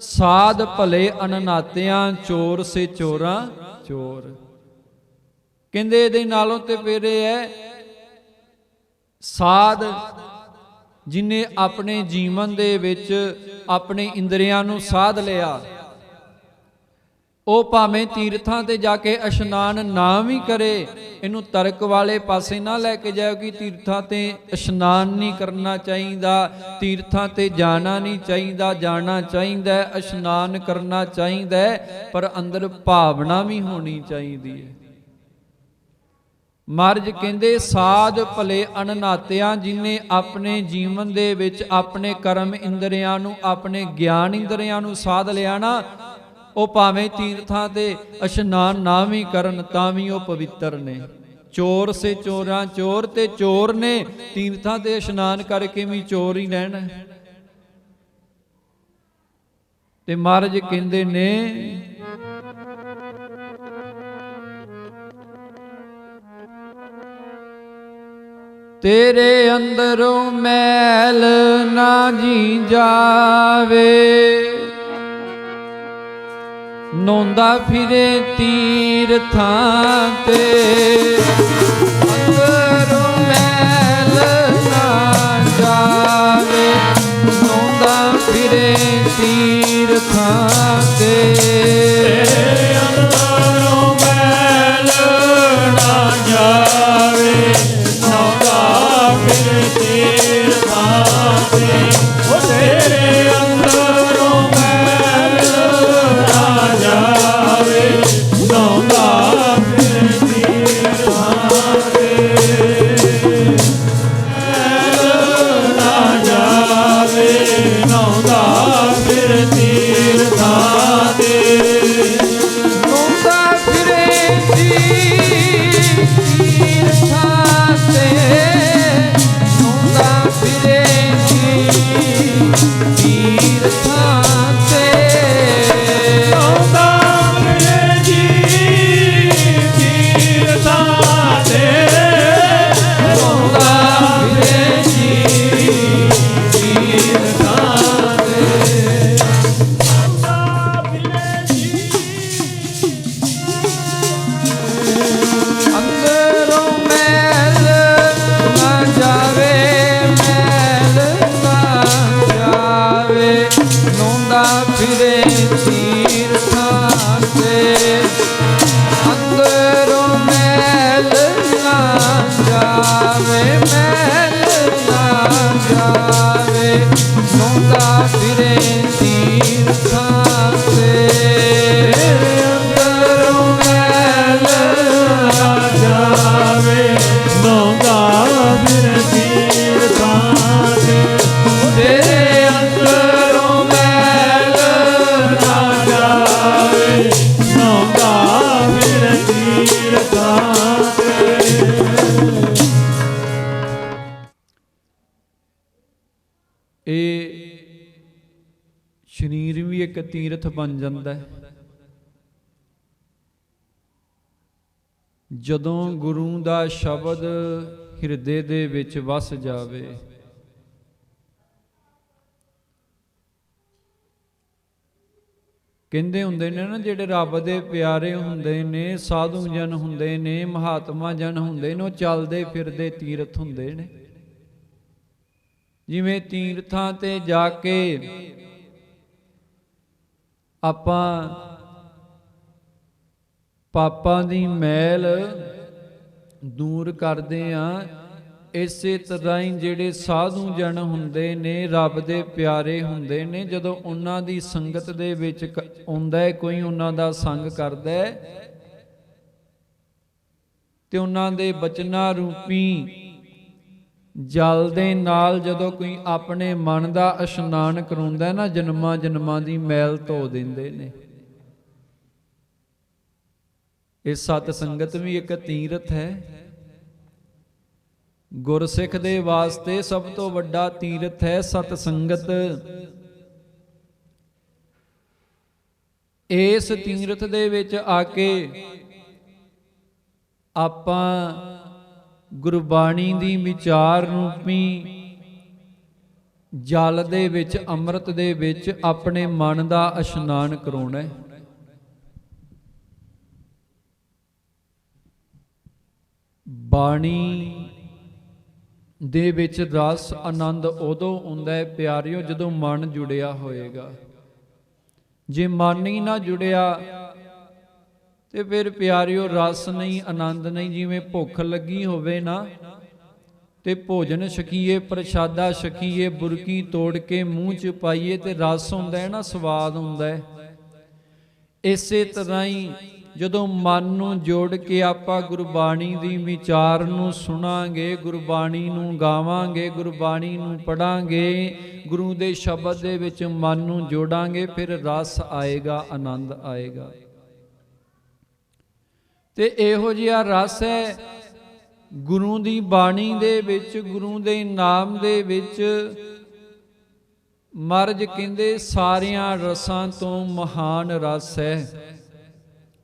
ਸਾਧ ਭਲੇ ਅਨਨਾਤਿਆਂ, ਚੋਰ ਸੇ ਚੋਰਾਂ ਚੋਰ। ਕਹਿੰਦੇ ਇਹਦੇ ਨਾਲੋਂ ਤੇ ਫਿਰ ਇਹ ਹੈ, ਸਾਧ ਜਿਨੇ ਆਪਣੇ ਜੀਵਨ ਦੇ ਵਿੱਚ ਆਪਣੇ ਇੰਦਰੀਆਂ ਨੂੰ ਸਾਧ ਲਿਆ, ਉਹ ਭਾਵੇਂ ਤੀਰਥਾਂ ਤੇ ਜਾ ਕੇ ਇਸ਼ਨਾਨ ਨਾ ਵੀ ਕਰੇ, ਇਹਨੂੰ ਤਰਕ ਵਾਲੇ ਪਾਸੇ ਨਾ ਲੈ ਕੇ ਜਾਓ ਕਿ ਤੀਰਥਾਂ ਤੇ ਇਸ਼ਨਾਨ ਨਹੀਂ ਕਰਨਾ ਚਾਹੀਦਾ, ਤੀਰਥਾਂ ਤੇ ਜਾਣਾ ਨਹੀਂ ਚਾਹੀਦਾ। ਜਾਣਾ ਚਾਹੀਦਾ, ਇਸ਼ਨਾਨ ਕਰਨਾ ਚਾਹੀਦਾ, ਪਰ ਅੰਦਰ ਭਾਵਨਾ ਵੀ ਹੋਣੀ ਚਾਹੀਦੀ ਹੈ। ਮਹਾਰਾਜ ਕਹਿੰਦੇ ਸਾਧ ਭਲੇ ਅਨਨਾਤਿਆਂ, ਜਿਨੇ ਆਪਣੇ ਜੀਵਨ ਦੇ ਵਿੱਚ ਆਪਣੇ ਕਰਮ ਇੰਦਰੀਆਂ ਨੂੰ, ਆਪਣੇ ਗਿਆਨ ਇੰਦਰੀਆਂ ਨੂੰ ਸਾਧ ਲਿਆ ਨਾ, ਉਹ ਭਾਵੇਂ ਤੀਰਥਾਂ ਤੇ ਇਸ਼ਨਾਨ ਨਾ ਵੀ ਕਰਨ ਤਾਂ ਵੀ ਉਹ ਪਵਿੱਤਰ ਨੇ। ਚੋਰ ਸੇ ਚੋਰਾਂ ਚੋਰ, ਤੇ ਚੋਰ ਨੇ ਤੀਰਥਾਂ ਤੇ ਇਸ਼ਨਾਨ ਕਰਕੇ ਵੀ ਚੋਰ ਹੀ ਰਹਿਣਾ। ਤੇ ਮਹਾਰਾਜ ਕਹਿੰਦੇ ਨੇ ਤੇਰੇ ਅੰਦਰੋਂ ਮੈਲ ਨਾ ਜੀ ਜਾਵੇ, ਨੌਂਦਾ ਫਿਰੇ ਤੀਰਥਾਂ ਤੇ, ਅੰਦਰੋਂ ਮੈਲ ਨਾ ਜਾਵੇ, ਨੌਂਦਾ ਫਿਰੇ ਤੀਰਥਾਂ ਤੇ, ਤੇਰੇ ਅੰਦਰੋਂ ਮੈਲ ਨਾ ਜਾਵੇ, ਨੌਂਦਾ ਫਿਰੇ ਤੀਰਥਾਂ ਤੇ, ਉਹ ਤੇਰੇ ਅੰਦਰੋਂ ਮੈਲ ਨਾ ਜਾਵੇ, ਨੌਂਦਾ ਫਿਰੇ ਤੀਰਥਾਂ ਤੇ, ਮੈਲ ਨਾ ਜਾਵੇ, ਨੌਂਦਾ ਫਿਰੇ ਤੀਰਥਾਂ ਤੇ, ਨੌਂਦਾ ਫਿਰੇ ਤੀਰਥਾਂ ਤੇ, ਨੌਂਦਾ ਫਿਰੇ ਤੀਰਥਾਂ ਤੇ, ਨੌਂਦਾ ਫਿਰੇ ਤੀਰਥਾਂ ਤੇ, ਨੌਂਦਾ ਫਿਰੇ ਤੀਰਥਾਂ ਤੇ, ਅੰਦਰੋਂ ਮੈਲ ਨਾ ਜਾਵੇ, ਮੈਲ ਨਾ ਜਾਵੇ, ਨੌਂਦਾ ਫਿਰੇ ਤੀਰਥਾਂ ਤੇ, ਅੰਦਰੋਂ ਮੈਲ ਨਾ ਜਾਵੇ, ਮੈਲ ਨਾ ਜਾਵੇ ਤੀਰਥਾਂ ਤੇ, ਤੇਰੇ ਅੰਦਰੋਂ ਮੈਲ ਨਾ ਜਾਵੇ, ਨਹਾਉਂਦਾ ਫਿਰ ਤੀਰਥਾਂ ਤੇ। ਤੇਰੇ ਅੰਦਰੋਂ ਮੈਲ ਨਾ ਜਾਵੇ, ਨਹਾਉਂਦਾ ਫਿਰ ਤੀਰਥਾਂ ਤੇ। ਇਹ ਸਰੀਰ ਵੀ ਇੱਕ ਤੀਰਥ ਬਣ ਜਾਂਦਾ ਹੈ ਜਦੋਂ ਗੁਰੂ ਦਾ ਸ਼ਬਦ ਹਿਰਦੇ ਦੇ ਵਿੱਚ ਵਸ ਜਾਵੇ। ਕਹਿੰਦੇ ਹੁੰਦੇ ਨੇ ਨਾ, ਜਿਹੜੇ ਰੱਬ ਦੇ ਪਿਆਰੇ ਹੁੰਦੇ ਨੇ, ਸਾਧੂ ਜਨ ਹੁੰਦੇ ਨੇ, ਮਹਾਤਮਾ ਜਨ ਹੁੰਦੇ ਨੇ, ਉਹ ਚੱਲਦੇ ਫਿਰਦੇ ਤੀਰਥ ਹੁੰਦੇ ਨੇ। ਜਿਵੇਂ ਤੀਰਥਾਂ ਤੇ ਜਾ ਕੇ ਆਪਾਂ ਪਾਪਾਂ ਦੀ ਮੈਲ ਦੂਰ ਕਰਦੇ ਆਂ, ਇਸੇ ਤਰ੍ਹਾਂ ਹੀ ਜਿਹੜੇ ਸਾਧੂ ਜਨ ਹੁੰਦੇ ਨੇ, ਰੱਬ ਦੇ ਪਿਆਰੇ ਹੁੰਦੇ ਨੇ, ਜਦੋਂ ਉਹਨਾਂ ਦੀ ਸੰਗਤ ਦੇ ਵਿੱਚ ਆਉਂਦਾ ਹੈ, ਕੋਈ ਉਹਨਾਂ ਦਾ ਸੰਗ ਕਰਦਾ ਹੈ, ਤੇ ਉਹਨਾਂ ਦੇ ਬਚਨਾਂ ਰੂਪੀ ਜਲ ਦੇ ਨਾਲ ਜਦੋਂ ਕੋਈ ਆਪਣੇ ਮਨ ਦਾ ਇਸ਼ਨਾਨ ਕਰਾਉਂਦਾ ਨਾ, ਜਨਮਾਂ ਜਨਮਾਂ ਦੀ ਮੈਲ ਧੋ ਦਿੰਦੇ ਨੇ। ਇਹ ਸਤ ਸੰਗਤ ਵੀ ਇੱਕ ਤੀਰਥ ਹੈ। ਗੁਰਸਿੱਖ ਦੇ ਵਾਸਤੇ ਸਭ ਤੋਂ ਵੱਡਾ ਤੀਰਥ ਹੈ ਸਤ ਸੰਗਤ। ਇਸ ਤੀਰਥ ਦੇ ਵਿੱਚ ਆ ਕੇ ਆਪਾਂ ਗੁਰਬਾਣੀ ਦੀ ਵਿਚਾਰ ਰੂਪੀ ਜਲ ਦੇ ਵਿੱਚ, ਅੰਮ੍ਰਿਤ ਦੇ ਵਿੱਚ ਆਪਣੇ ਮਨ ਦਾ ਇਸ਼ਨਾਨ ਕਰਾਉਣਾ ਹੈ। ਬਾਣੀ ਦੇ ਵਿੱਚ ਰਸ ਆਨੰਦ ਉਦੋਂ ਆਉਂਦਾ ਹੈ ਪਿਆਰਿਓ, ਜਦੋਂ ਮਨ ਜੁੜਿਆ ਹੋਏਗਾ। ਜੇ ਮਨ ਹੀ ਨਾ ਜੁੜਿਆ ਤੇ ਫਿਰ ਪਿਆਰਿਓ ਰਸ ਨਹੀਂ, ਆਨੰਦ ਨਹੀਂ। ਜਿਵੇਂ ਭੁੱਖ ਲੱਗੀ ਹੋਵੇ ਨਾ, ਤੇ ਭੋਜਨ ਛਕੀਏ, ਪ੍ਰਸ਼ਾਦਾ ਛਕੀਏ, ਬੁਰਕੀ ਤੋੜ ਕੇ ਮੂੰਹ 'ਚ ਪਾਈਏ, ਤੇ ਰਸ ਹੁੰਦਾ ਹੈ ਨਾ, ਸਵਾਦ ਹੁੰਦਾ ਹੈ। ਇਸੇ ਤਰ੍ਹਾਂ ਹੀ ਜਦੋਂ ਮਨ ਨੂੰ ਜੋੜ ਕੇ ਆਪਾਂ ਗੁਰਬਾਣੀ ਦੀ ਵਿਚਾਰ ਨੂੰ ਸੁਣਾਂਗੇ, ਗੁਰਬਾਣੀ ਨੂੰ ਗਾਵਾਂਗੇ, ਗੁਰਬਾਣੀ ਨੂੰ ਪੜਾਂਗੇ, ਗੁਰੂ ਦੇ ਸ਼ਬਦ ਦੇ ਵਿੱਚ ਮਨ ਨੂੰ ਜੋੜਾਂਗੇ, ਫਿਰ ਰਸ ਆਏਗਾ, ਆਨੰਦ ਆਏਗਾ। ਤੇ ਇਹੋ ਜਿਹਾ ਰਸ ਹੈ ਗੁਰੂ ਦੀ ਬਾਣੀ ਦੇ ਵਿੱਚ, ਗੁਰੂ ਦੇ ਨਾਮ ਦੇ ਵਿੱਚ। ਮਹਾਰਾਜ ਕਹਿੰਦੇ ਸਾਰਿਆਂ ਰਸਾਂ ਤੋਂ ਮਹਾਨ ਰਸ ਹੈ।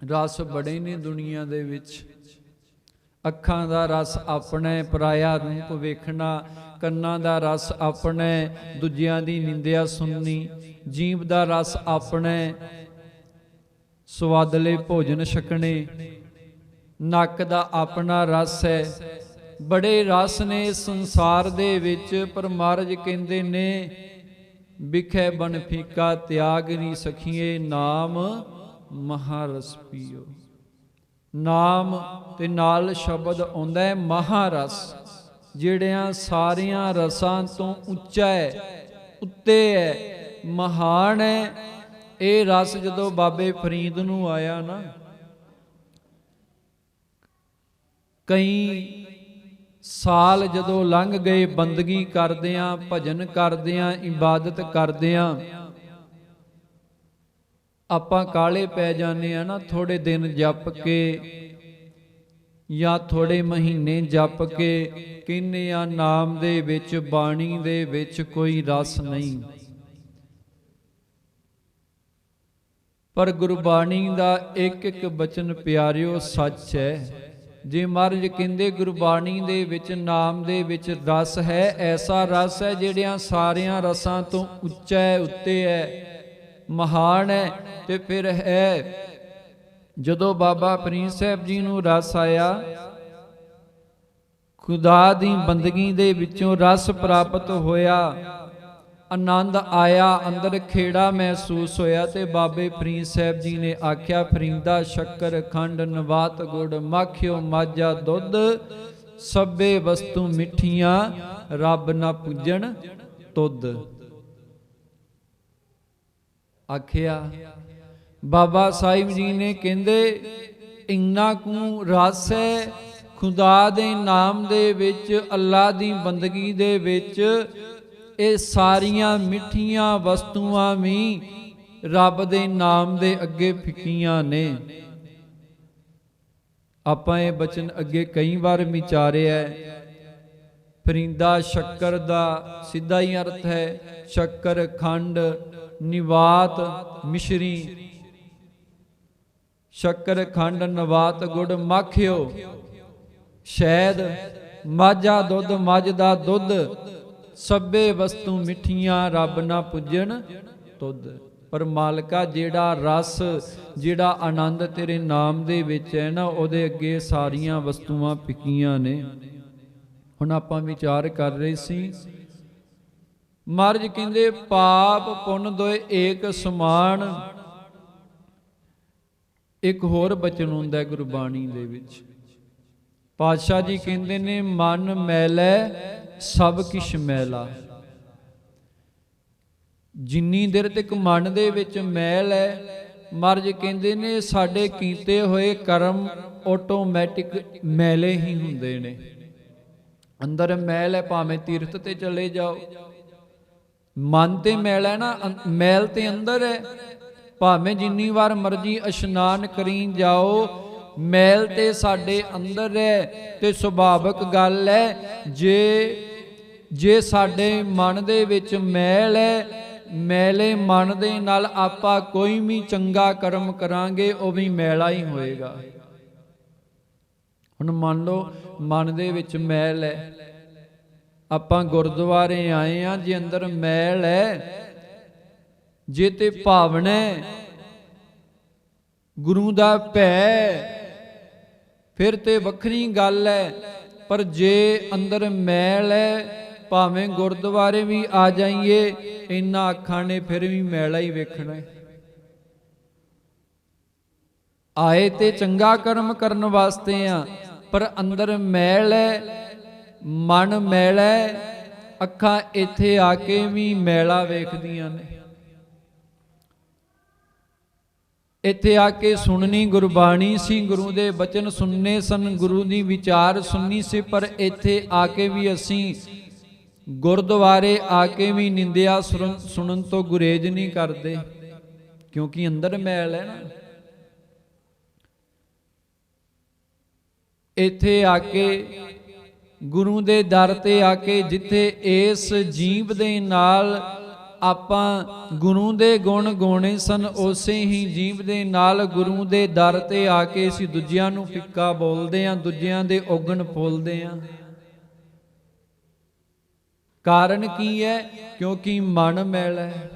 ਰਸ ਬੜੇ ਨੇ ਦੁਨੀਆ ਦੇ ਵਿੱਚ। ਅੱਖਾਂ ਦਾ ਰਸ ਆਪਣਾ, ਪਰਾਇਆ ਰੂਪ ਵੇਖਣਾ। ਕੰਨਾਂ ਦਾ ਰਸ ਆਪਣਾ, ਦੂਜਿਆਂ ਦੀ ਨਿੰਦਿਆ ਸੁਣਨੀ। ਜੀਭ ਦਾ ਰਸ ਆਪਣਾ, ਸਵਾਦਲੇ ਭੋਜਨ ਛਕਣੇ। ਨੱਕ ਦਾ ਆਪਣਾ ਰਸ ਹੈ। ਬੜੇ ਰਸ ਨੇ ਇਸ ਸੰਸਾਰ ਦੇ ਵਿੱਚ, ਪਰ ਮਹਾਰਾਜ ਕਹਿੰਦੇ ਨੇ ਵਿਖੇ ਬਨ ਫੀਕਾ ਤਿਆਗ ਨੀ ਸਖੀਏ, ਨਾਮ ਮਹਾਰਸ ਪੀਓ। ਨਾਮ ਤੇ ਨਾਲ ਸ਼ਬਦ ਆਉਂਦਾ ਹੈ ਮਹਾਰਸ, ਜਿਹੜਿਆਂ ਸਾਰਿਆਂ ਰਸਾਂ ਤੋਂ ਉੱਚਾ ਹੈ, ਉੱਤੇ ਹੈ, ਮਹਾਨ ਹੈ। ਇਹ ਰਸ ਜਦੋਂ ਬਾਬੇ ਫਰੀਦ ਨੂੰ ਆਇਆ ਨਾ, ਕਈ ਸਾਲ ਜਦੋਂ ਲੰਘ ਗਏ ਬੰਦਗੀ ਕਰਦਿਆਂ, ਭਜਨ ਕਰਦਿਆਂ, ਇਬਾਦਤ ਕਰਦਿਆਂ, ਆਪਾਂ ਕਾਲੇ ਪੈ ਜਾਂਦੇ ਆ ਨਾ। ਥੋੜੇ ਦਿਨ ਜਪ ਕੇ ਜਾਂ ਥੋੜੇ ਮਹੀਨੇ ਜਪ ਕੇ ਕਹਿੰਦੇ ਆ ਨਾਮ ਦੇ ਵਿੱਚ, ਬਾਣੀ ਦੇ ਵਿੱਚ ਕੋਈ ਰਸ ਨਹੀਂ। ਪਰ ਗੁਰਬਾਣੀ ਦਾ ਇੱਕ ਇੱਕ ਬਚਨ ਪਿਆਰਿਓ ਸੱਚ ਹੈ। ਜੇ ਮਹਾਰਾਜ ਕਹਿੰਦੇ ਗੁਰਬਾਣੀ ਦੇ ਵਿੱਚ, ਨਾਮ ਦੇ ਵਿੱਚ ਰਸ ਹੈ, ਐਸਾ ਰਸ ਹੈ ਜਿਹੜਿਆਂ ਸਾਰਿਆਂ ਰਸਾਂ ਤੋਂ ਉੱਚਾ ਹੈ, ਉੱਤੇ ਹੈ, ਮਹਾਨ ਹੈ। ਤੇ ਫਿਰ ਹੈ ਜਦੋਂ ਬਾਬਾ ਫਰੀਦ ਸਾਹਿਬ ਜੀ ਨੂੰ ਰਸ ਆਇਆ, ਖੁਦਾ ਦੀ ਬੰਦਗੀ ਦੇ ਵਿੱਚੋਂ ਰਸ ਪ੍ਰਾਪਤ ਹੋਇਆ, ਆਨੰਦ ਆਇਆ, ਅੰਦਰ ਖੇੜਾ ਮਹਿਸੂਸ ਹੋਇਆ, ਤੇ ਬਾਬੇ ਫਰੀਦ ਸਾਹਿਬ ਜੀ ਨੇ ਆਖਿਆ, ਫਰੀਦਾ ਸ਼ੱਕਰ ਖੰਡ ਨਵਾਤ ਗੁੜ, ਮਾਖਿਓ ਮਾਝਾ ਦੁੱਧ, ਸਭੇ ਵਸਤੂ ਮਿੱਠੀਆਂ, ਰੱਬ ਨਾ ਪੁੱਜਣ ਤੁਧ। ਆਖਿਆ। ਬਾਬਾ ਸਾਹਿਬ ਜੀ ਨੇ ਕਹਿੰਦੇ ਇੰਨਾ ਕੁ ਰਸ ਹੈ ਖੁਦਾ ਦੇ ਨਾਮ ਦੇ ਵਿੱਚ, ਅੱਲਾ ਦੀ ਬੰਦਗੀ ਦੇ ਵਿੱਚ। ਇਹ ਸਾਰੀਆਂ ਮਿੱਠੀਆਂ ਵਸਤੂਆਂ ਵੀ ਰੱਬ ਦੇ ਨਾਮ ਦੇ ਅੱਗੇ ਫਿੱਕੀਆਂ ਨੇ। ਆਪਾਂ ਇਹ ਬਚਨ ਅੱਗੇ ਕਈ ਵਾਰ ਵਿਚਾਰਿਆ। ਫਰੀਦਾ ਸ਼ੱਕਰ ਦਾ ਸਿੱਧਾ ਹੀ ਅਰਥ ਹੈ ਸ਼ੱਕਰ, ਖੰਡ, ਨਿਵਾਤ, ਮਿਸ਼ਰੀ। ਸ਼ੱਕਰ, ਖੰਡ, ਨਵਾਤ, ਗੁੜ, ਮਾਖਿਓ, ਸ਼ਹਿਦ, ਮਾਝਾ ਦੁੱਧ, ਮੱਝ ਦਾ ਦੁੱਧ, ਸਭੇ ਵਸਤੂ ਮਿੱਠੀਆਂ ਰੱਬ ਨਾ ਪੁੱਜਣ ਤੁਧ। ਪਰ ਮਾਲਕਾ ਜਿਹੜਾ ਰਸ, ਜਿਹੜਾ ਆਨੰਦ ਤੇਰੇ ਨਾਮ ਦੇ ਵਿੱਚ ਹੈ ਨਾ, ਉਹਦੇ ਅੱਗੇ ਸਾਰੀਆਂ ਵਸਤੂਆਂ ਫਿੱਕੀਆਂ ਨੇ। ਹੁਣ ਆਪਾਂ ਵਿਚਾਰ ਕਰ ਰਹੇ ਸੀ, ਮਹਾਰਾਜ ਕਹਿੰਦੇ ਪਾਪ ਪੁੰਨ ਦੋਏ ਏਕ ਸਮਾਨ। ਇੱਕ ਹੋਰ ਬਚਨ ਹੁੰਦਾ ਗੁਰਬਾਣੀ ਦੇ ਵਿੱਚ, ਪਾਤਸ਼ਾਹ ਜੀ ਕਹਿੰਦੇ ਨੇ ਮਨ ਮੈਲੈ ਸਭ ਕਿਛ ਮੈਲਾ। ਜਿੰਨੀ ਦੇਰ ਤੱਕ ਮਨ ਦੇ ਵਿੱਚ ਮੈਲ ਹੈ, ਮਹਾਰਾਜ ਕਹਿੰਦੇ ਨੇ ਸਾਡੇ ਕੀਤੇ ਹੋਏ ਕਰਮ ਆਟੋਮੈਟਿਕ ਮੈਲੇ ਹੀ ਹੁੰਦੇ ਨੇ। ਅੰਦਰ ਮੈਲ ਹੈ, ਭਾਵੇਂ ਤੀਰਥ ਤੇ ਚਲੇ ਜਾਓ, ਮਨ ਤੇ ਮੈਲ ਹੈ ਨਾ, ਮੈਲ ਤੇ ਅੰਦਰ ਹੈ। ਭਾਵੇਂ ਜਿੰਨੀ ਵਾਰ ਮਰਜੀ ਇਸ਼ਨਾਨ ਕਰੀ ਜਾਓ, ਮੈਲ ਤੇ ਸਾਡੇ ਅੰਦਰ ਹੈ। ਤੇ ਸੁਭਾਵਿਕ ਗੱਲ ਹੈ, ਜੇ ਸਾਡੇ ਮਨ ਦੇ ਵਿੱਚ ਮੈਲ ਹੈ, ਮੈਲੇ ਮਨ ਦੇ ਨਾਲ ਆਪਾਂ ਕੋਈ ਵੀ ਚੰਗਾ ਕਰਮ ਕਰਾਂਗੇ ਉਹ ਵੀ ਮੈਲਾ ਹੀ ਹੋਏਗਾ। ਹੁਣ ਮੰਨ ਲਓ ਮਨ ਦੇ ਵਿੱਚ ਮੈਲ ਹੈ, ਆਪਾਂ ਗੁਰਦੁਆਰੇ ਆਏ ਆ, ਜੇ ਅੰਦਰ ਮੈਲ ਹੈ, ਜੇ ਤੇ ਭਾਵਨਾ ਗੁਰੂ ਦਾ ਭੈ, ਫਿਰ ਤੇ ਵੱਖਰੀ ਗੱਲ ਹੈ। ਪਰ ਜੇ ਅੰਦਰ ਮੈਲ ਹੈ, ਭਾਵੇਂ ਗੁਰਦੁਆਰੇ ਵੀ ਆ ਜਾਈਏ, ਇਹਨਾਂ ਅੱਖਾਂ ਨੇ ਫਿਰ ਵੀ ਮੈਲਾ ਹੀ ਵੇਖਣਾ ਹੈ। ਆਏ ਤੇ ਚੰਗਾ ਕਰਮ ਕਰਨ ਵਾਸਤੇ ਆ, ਪਰ ਅੰਦਰ ਮੈਲ ਹੈ, ਮਨ ਮੈਲਾ ਹੈ, ਅੱਖਾਂ ਇੱਥੇ ਆ ਕੇ ਵੀ ਮੈਲਾ ਵੇਖਦੀਆਂ ਨੇ। ਇੱਥੇ ਆ ਕੇ ਸੁਣਨੀ ਗੁਰਬਾਣੀ ਸੀ, ਗੁਰੂ ਦੇ ਬਚਨ ਸੁਣਨੇ ਸਨ, ਗੁਰੂ ਦੀ ਵਿਚਾਰ ਸੁਣਨੀ ਸੀ, ਪਰ ਇੱਥੇ ਆ ਕੇ ਵੀ ਅਸੀਂ ਗੁਰਦੁਆਰੇ ਆ ਕੇ ਵੀ ਨਿੰਦਿਆ ਸੁਣਨ ਤੋਂ ਗੁਰੇਜ਼ ਨਹੀਂ ਕਰਦੇ, ਕਿਉਂਕਿ ਅੰਦਰ ਮੈਲ ਹੈ ਨਾ। ਇੱਥੇ ਆ ਕੇ ਗੁਰੂ ਦੇ ਦਰ ਤੇ ਆ ਕੇ, ਜਿੱਥੇ ਇਸ ਜੀਵ ਦੇ ਨਾਲ ਆਪਾਂ ਗੁਰੂ ਦੇ ਗੁਣ ਗਾਉਣੇ ਸਨ, ਉਸੇ ਹੀ ਜੀਵ ਦੇ ਨਾਲ ਗੁਰੂ ਦੇ ਦਰ ਤੇ ਆ ਕੇ ਅਸੀਂ ਦੂਜਿਆਂ ਨੂੰ ਫਿੱਕਾ ਬੋਲਦੇ ਆਂ, ਦੂਜਿਆਂ ਦੇ ਔਗਣ ਫੋਲਦੇ ਆਂ। ਕਾਰਨ ਕੀ ਹੈ? ਕਿਉਂਕਿ ਮਨ ਮੈਲਾ ਹੈ।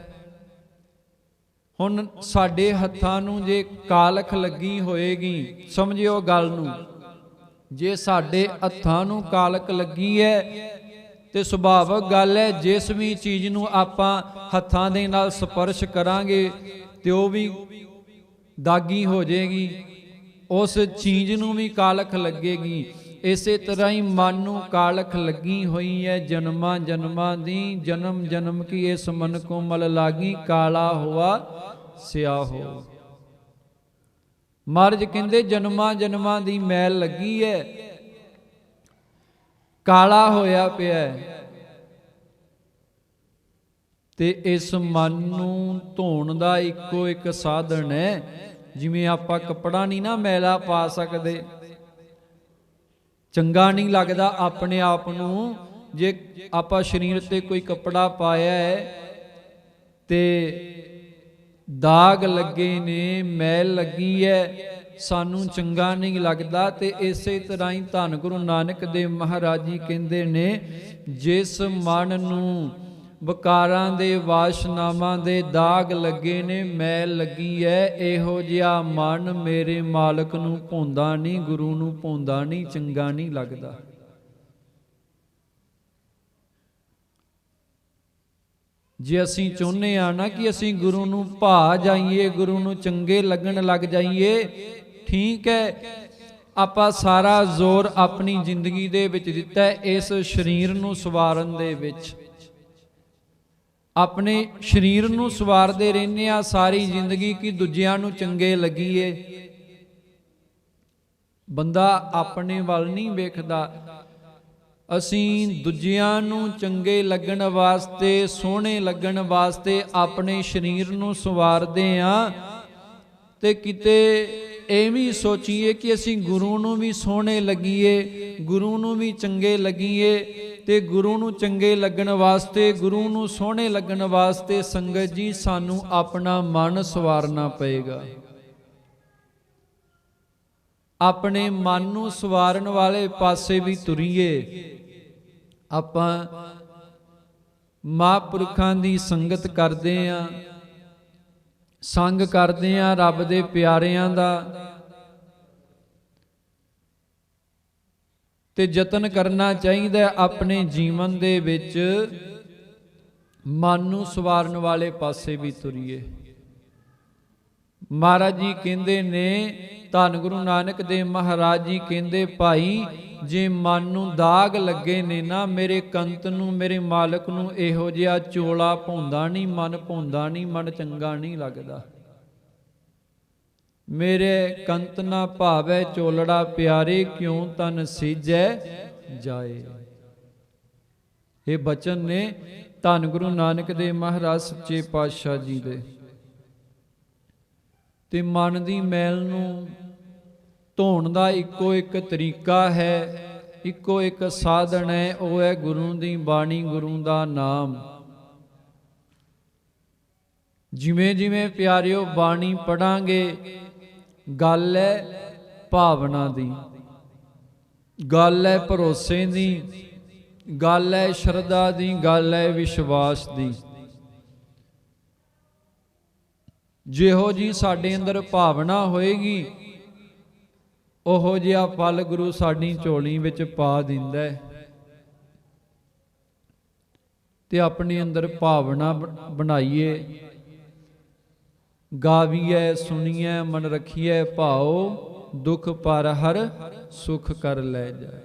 ਹੁਣ ਸਾਡੇ ਹੱਥਾਂ ਨੂੰ ਜੇ ਕਾਲਖ ਲੱਗੀ ਹੋਏਗੀ, ਸਮਝਿਓ ਗੱਲ ਨੂੰ, ਜੇ ਸਾਡੇ ਹੱਥਾਂ ਨੂੰ ਕਾਲਖ ਲੱਗੀ ਹੈ ਤੇ ਸੁਭਾਵਿਕ ਗੱਲ ਹੈ, ਜਿਸ ਵੀ ਚੀਜ਼ ਨੂੰ ਆਪਾਂ ਹੱਥਾਂ ਦੇ ਨਾਲ ਸਪਰਸ਼ ਕਰਾਂਗੇ ਤੇ ਉਹ ਵੀ ਦਾਗੀ ਹੋ ਜਾਏਗੀ, ਉਸ ਚੀਜ਼ ਨੂੰ ਵੀ ਕਾਲਖ ਲੱਗੇਗੀ। ਇਸੇ ਤਰ੍ਹਾਂ ਹੀ ਮਨ ਨੂੰ ਕਾਲਖ ਲੱਗੀ ਹੋਈ ਹੈ ਜਨਮਾਂ ਜਨਮਾਂ ਦੀ, ਜਨਮ ਜਨਮ ਕੀ ਇਸ ਮਨ ਕੋ ਮਲ ਲਾਗੀ, ਕਾਲਾ ਹੋਆ ਸਿਆਹੋ। ਮਹਾਰਾਜ ਕਹਿੰਦੇ ਜਨਮਾਂ ਜਨਮਾਂ ਦੀ ਮੈਲ ਲੱਗੀ ਹੈ, ਕਾਲਾ ਹੋਇਆ ਪਿਆ ਹੈ, ਤੇ ਇਸ ਮਨ ਨੂੰ ਧੋਣ ਦਾ ਇੱਕੋ ਇੱਕ ਸਾਧਨ ਹੈ। ਜਿਵੇਂ ਆਪਾਂ ਕੱਪੜਾ ਨਹੀਂ ਨਾ ਮੈਲਾ ਪਾ ਸਕਦੇ, ਚੰਗਾ ਨਹੀਂ ਲੱਗਦਾ ਆਪਣੇ ਆਪ ਨੂੰ, ਜੇ ਆਪਾਂ ਸਰੀਰ ਤੇ ਕੋਈ ਕੱਪੜਾ ਪਾਇਆ ਹੈ ਤੇ ਦਾਗ ਲੱਗੇ ਨੇ, ਮੈਲ ਲੱਗੀ ਹੈ, ਸਾਨੂੰ ਚੰਗਾ ਨਹੀਂ ਲੱਗਦਾ। ਤੇ ਇਸੇ ਤਰ੍ਹਾਂ ਹੀ ਧੰਨ ਗੁਰੂ ਨਾਨਕ ਦੇਵ ਮਹਾਰਾਜ ਜੀ ਕਹਿੰਦੇ ਨੇ, ਜਿਸ ਮਨ ਨੂੰ ਵਿਕਾਰਾਂ ਦੇ ਵਾਸ਼ਨਾਵਾਂ ਦੇ ਦਾਗ ਲੱਗੇ ਨੇ, ਮੈਲ ਲੱਗੀ ਹੈ, ਇਹੋ ਜਿਹਾ ਮਨ ਮੇਰੇ ਮਾਲਕ ਨੂੰ ਭਾਉਂਦਾ ਨਹੀਂ, ਗੁਰੂ ਨੂੰ ਭਾਉਂਦਾ ਨਹੀਂ, ਚੰਗਾ ਨਹੀਂ ਲੱਗਦਾ। ਜੇ ਅਸੀਂ ਚਾਹੁੰਦੇ ਆ ਨਾ ਕਿ ਅਸੀਂ ਗੁਰੂ ਨੂੰ ਭਾ ਜਾਈਏ, ਗੁਰੂ ਨੂੰ ਚੰਗੇ ਲੱਗਣ ਲੱਗ ਜਾਈਏ, ਠੀਕ ਹੈ, ਆਪਾਂ ਸਾਰਾ ਜ਼ੋਰ ਆਪਣੀ ਜ਼ਿੰਦਗੀ ਦੇ ਵਿੱਚ ਦਿੱਤਾ ਇਸ ਸਰੀਰ ਨੂੰ ਸਵਾਰਨ ਦੇ ਵਿੱਚ, ਆਪਣੇ ਸਰੀਰ ਨੂੰ ਸਵਾਰਦੇ ਰਹਿੰਦੇ ਆ ਸਾਰੀ ਜ਼ਿੰਦਗੀ ਕਿ ਦੂਜਿਆਂ ਨੂੰ ਚੰਗੇ ਲੱਗੀਏ। ਬੰਦਾ ਆਪਣੇ ਵੱਲ ਨਹੀਂ ਵੇਖਦਾ। ਅਸੀਂ ਦੂਜਿਆਂ ਨੂੰ ਚੰਗੇ ਲੱਗਣ ਵਾਸਤੇ, ਸੋਹਣੇ ਲੱਗਣ ਵਾਸਤੇ ਆਪਣੇ ਸਰੀਰ ਨੂੰ ਸਵਾਰਦੇ ਆ, ਤੇ ਕਿਤੇ ਇਹ ਵੀ ਸੋਚੀਏ ਕਿ ਅਸੀਂ ਗੁਰੂ ਨੂੰ ਵੀ ਸੋਹਣੇ ਲੱਗੀਏ, ਗੁਰੂ ਨੂੰ ਵੀ ਚੰਗੇ ਲੱਗੀਏ। ਤੇ ਗੁਰੂ ਨੂੰ ਚੰਗੇ ਲੱਗਣ ਵਾਸਤੇ, ਗੁਰੂ ਨੂੰ ਸੋਹਣੇ ਲੱਗਣ ਵਾਸਤੇ ਸੰਗਤ ਜੀ ਸਾਨੂੰ ਆਪਣਾ ਮਨ ਸਵਾਰਨਾ ਪਏਗਾ। ਆਪਣੇ ਮਨ ਨੂੰ ਸਵਾਰਨ ਵਾਲੇ ਪਾਸੇ ਵੀ ਤੁਰੀਏ। ਆਪਾਂ ਮਹਾਂਪੁਰਖਾਂ ਦੀ ਸੰਗਤ ਕਰਦੇ ਆਂ, ਸੰਗ ਕਰਦੇ ਆਂ ਰੱਬ ਦੇ ਪਿਆਰਿਆਂ ਦਾ, ਤੇ ਯਤਨ ਕਰਨਾ ਚਾਹੀਦਾ ਆਪਣੇ ਜੀਵਨ ਦੇ ਵਿੱਚ ਮਨ ਨੂੰ ਸਵਾਰਨ ਵਾਲੇ ਪਾਸੇ ਵੀ ਤੁਰੀਏ। ਮਹਾਰਾਜ ਜੀ ਕਹਿੰਦੇ ਨੇ, ਧੰਨ ਗੁਰੂ ਨਾਨਕ ਦੇਵ ਮਹਾਰਾਜ ਜੀ ਕਹਿੰਦੇ, ਭਾਈ ਜੇ ਮਨ ਨੂੰ ਦਾਗ ਲੱਗੇ ਨੇ ਨਾ, ਮੇਰੇ ਕੰਤ ਨੂੰ, ਮੇਰੇ ਮਾਲਕ ਨੂੰ ਇਹੋ ਜਿਹਾ ਚੋਲਾ ਪਾਉਂਦਾ ਨਹੀਂ, ਮਨ ਪਾਉਂਦਾ ਨਹੀਂ, ਮਨ ਚੰਗਾ ਨਹੀਂ ਲੱਗਦਾ। ਮੇਰੇ ਕੰਤ ਨਾ ਭਾਵੈ ਚੋਲੜਾ ਪਿਆਰੇ, ਕਿਉਂ ਤਨ ਸੀਜੈ ਜਾਏ। ਇਹ ਬਚਨ ਨੇ ਧੰਨ ਗੁਰੂ ਨਾਨਕ ਦੇਵ ਮਹਾਰਾਜ ਸੱਚੇ ਪਾਤਸ਼ਾਹ ਜੀ ਦੇ। ਤੇ ਮਨ ਦੀ ਮੈਲ ਨੂੰ ਧੋਣ ਦਾ ਇੱਕੋ ਇੱਕ ਤਰੀਕਾ ਹੈ, ਇੱਕੋ ਇੱਕ ਸਾਧਨ ਹੈ, ਉਹ ਹੈ ਗੁਰੂ ਦੀ ਬਾਣੀ, ਗੁਰੂ ਦਾ ਨਾਮ। ਜਿਵੇਂ ਜਿਵੇਂ ਪਿਆਰਿਓ ਬਾਣੀ ਪੜਾਂਗੇ, ਗੱਲ ਹੈ ਭਾਵਨਾ ਦੀ, ਗੱਲ ਹੈ ਭਰੋਸੇ ਦੀ, ਗੱਲ ਹੈ ਸ਼ਰਧਾ ਦੀ, ਗੱਲ ਹੈ ਵਿਸ਼ਵਾਸ ਦੀ। ਜਿਹੋ ਜੀ ਸਾਡੇ ਅੰਦਰ ਭਾਵਨਾ ਹੋਏਗੀ, ਉਹੋ ਜਿਹਾ ਫਲ ਗੁਰੂ ਸਾਡੀ ਝੋਲੀ ਵਿੱਚ ਪਾ ਦਿੰਦਾ ਹੈ। ਤੇ ਆਪਣੇ ਅੰਦਰ ਭਾਵਨਾ ਬਣਾਈਏ, ਗਾਵੀਐ ਸੁਣੀਐ ਮਨ ਰਖੀਐ ਭਾਉ, ਦੁਖ ਪਰ ਹਰ ਸੁਖ ਕਰ ਲੈ ਜਾਏ।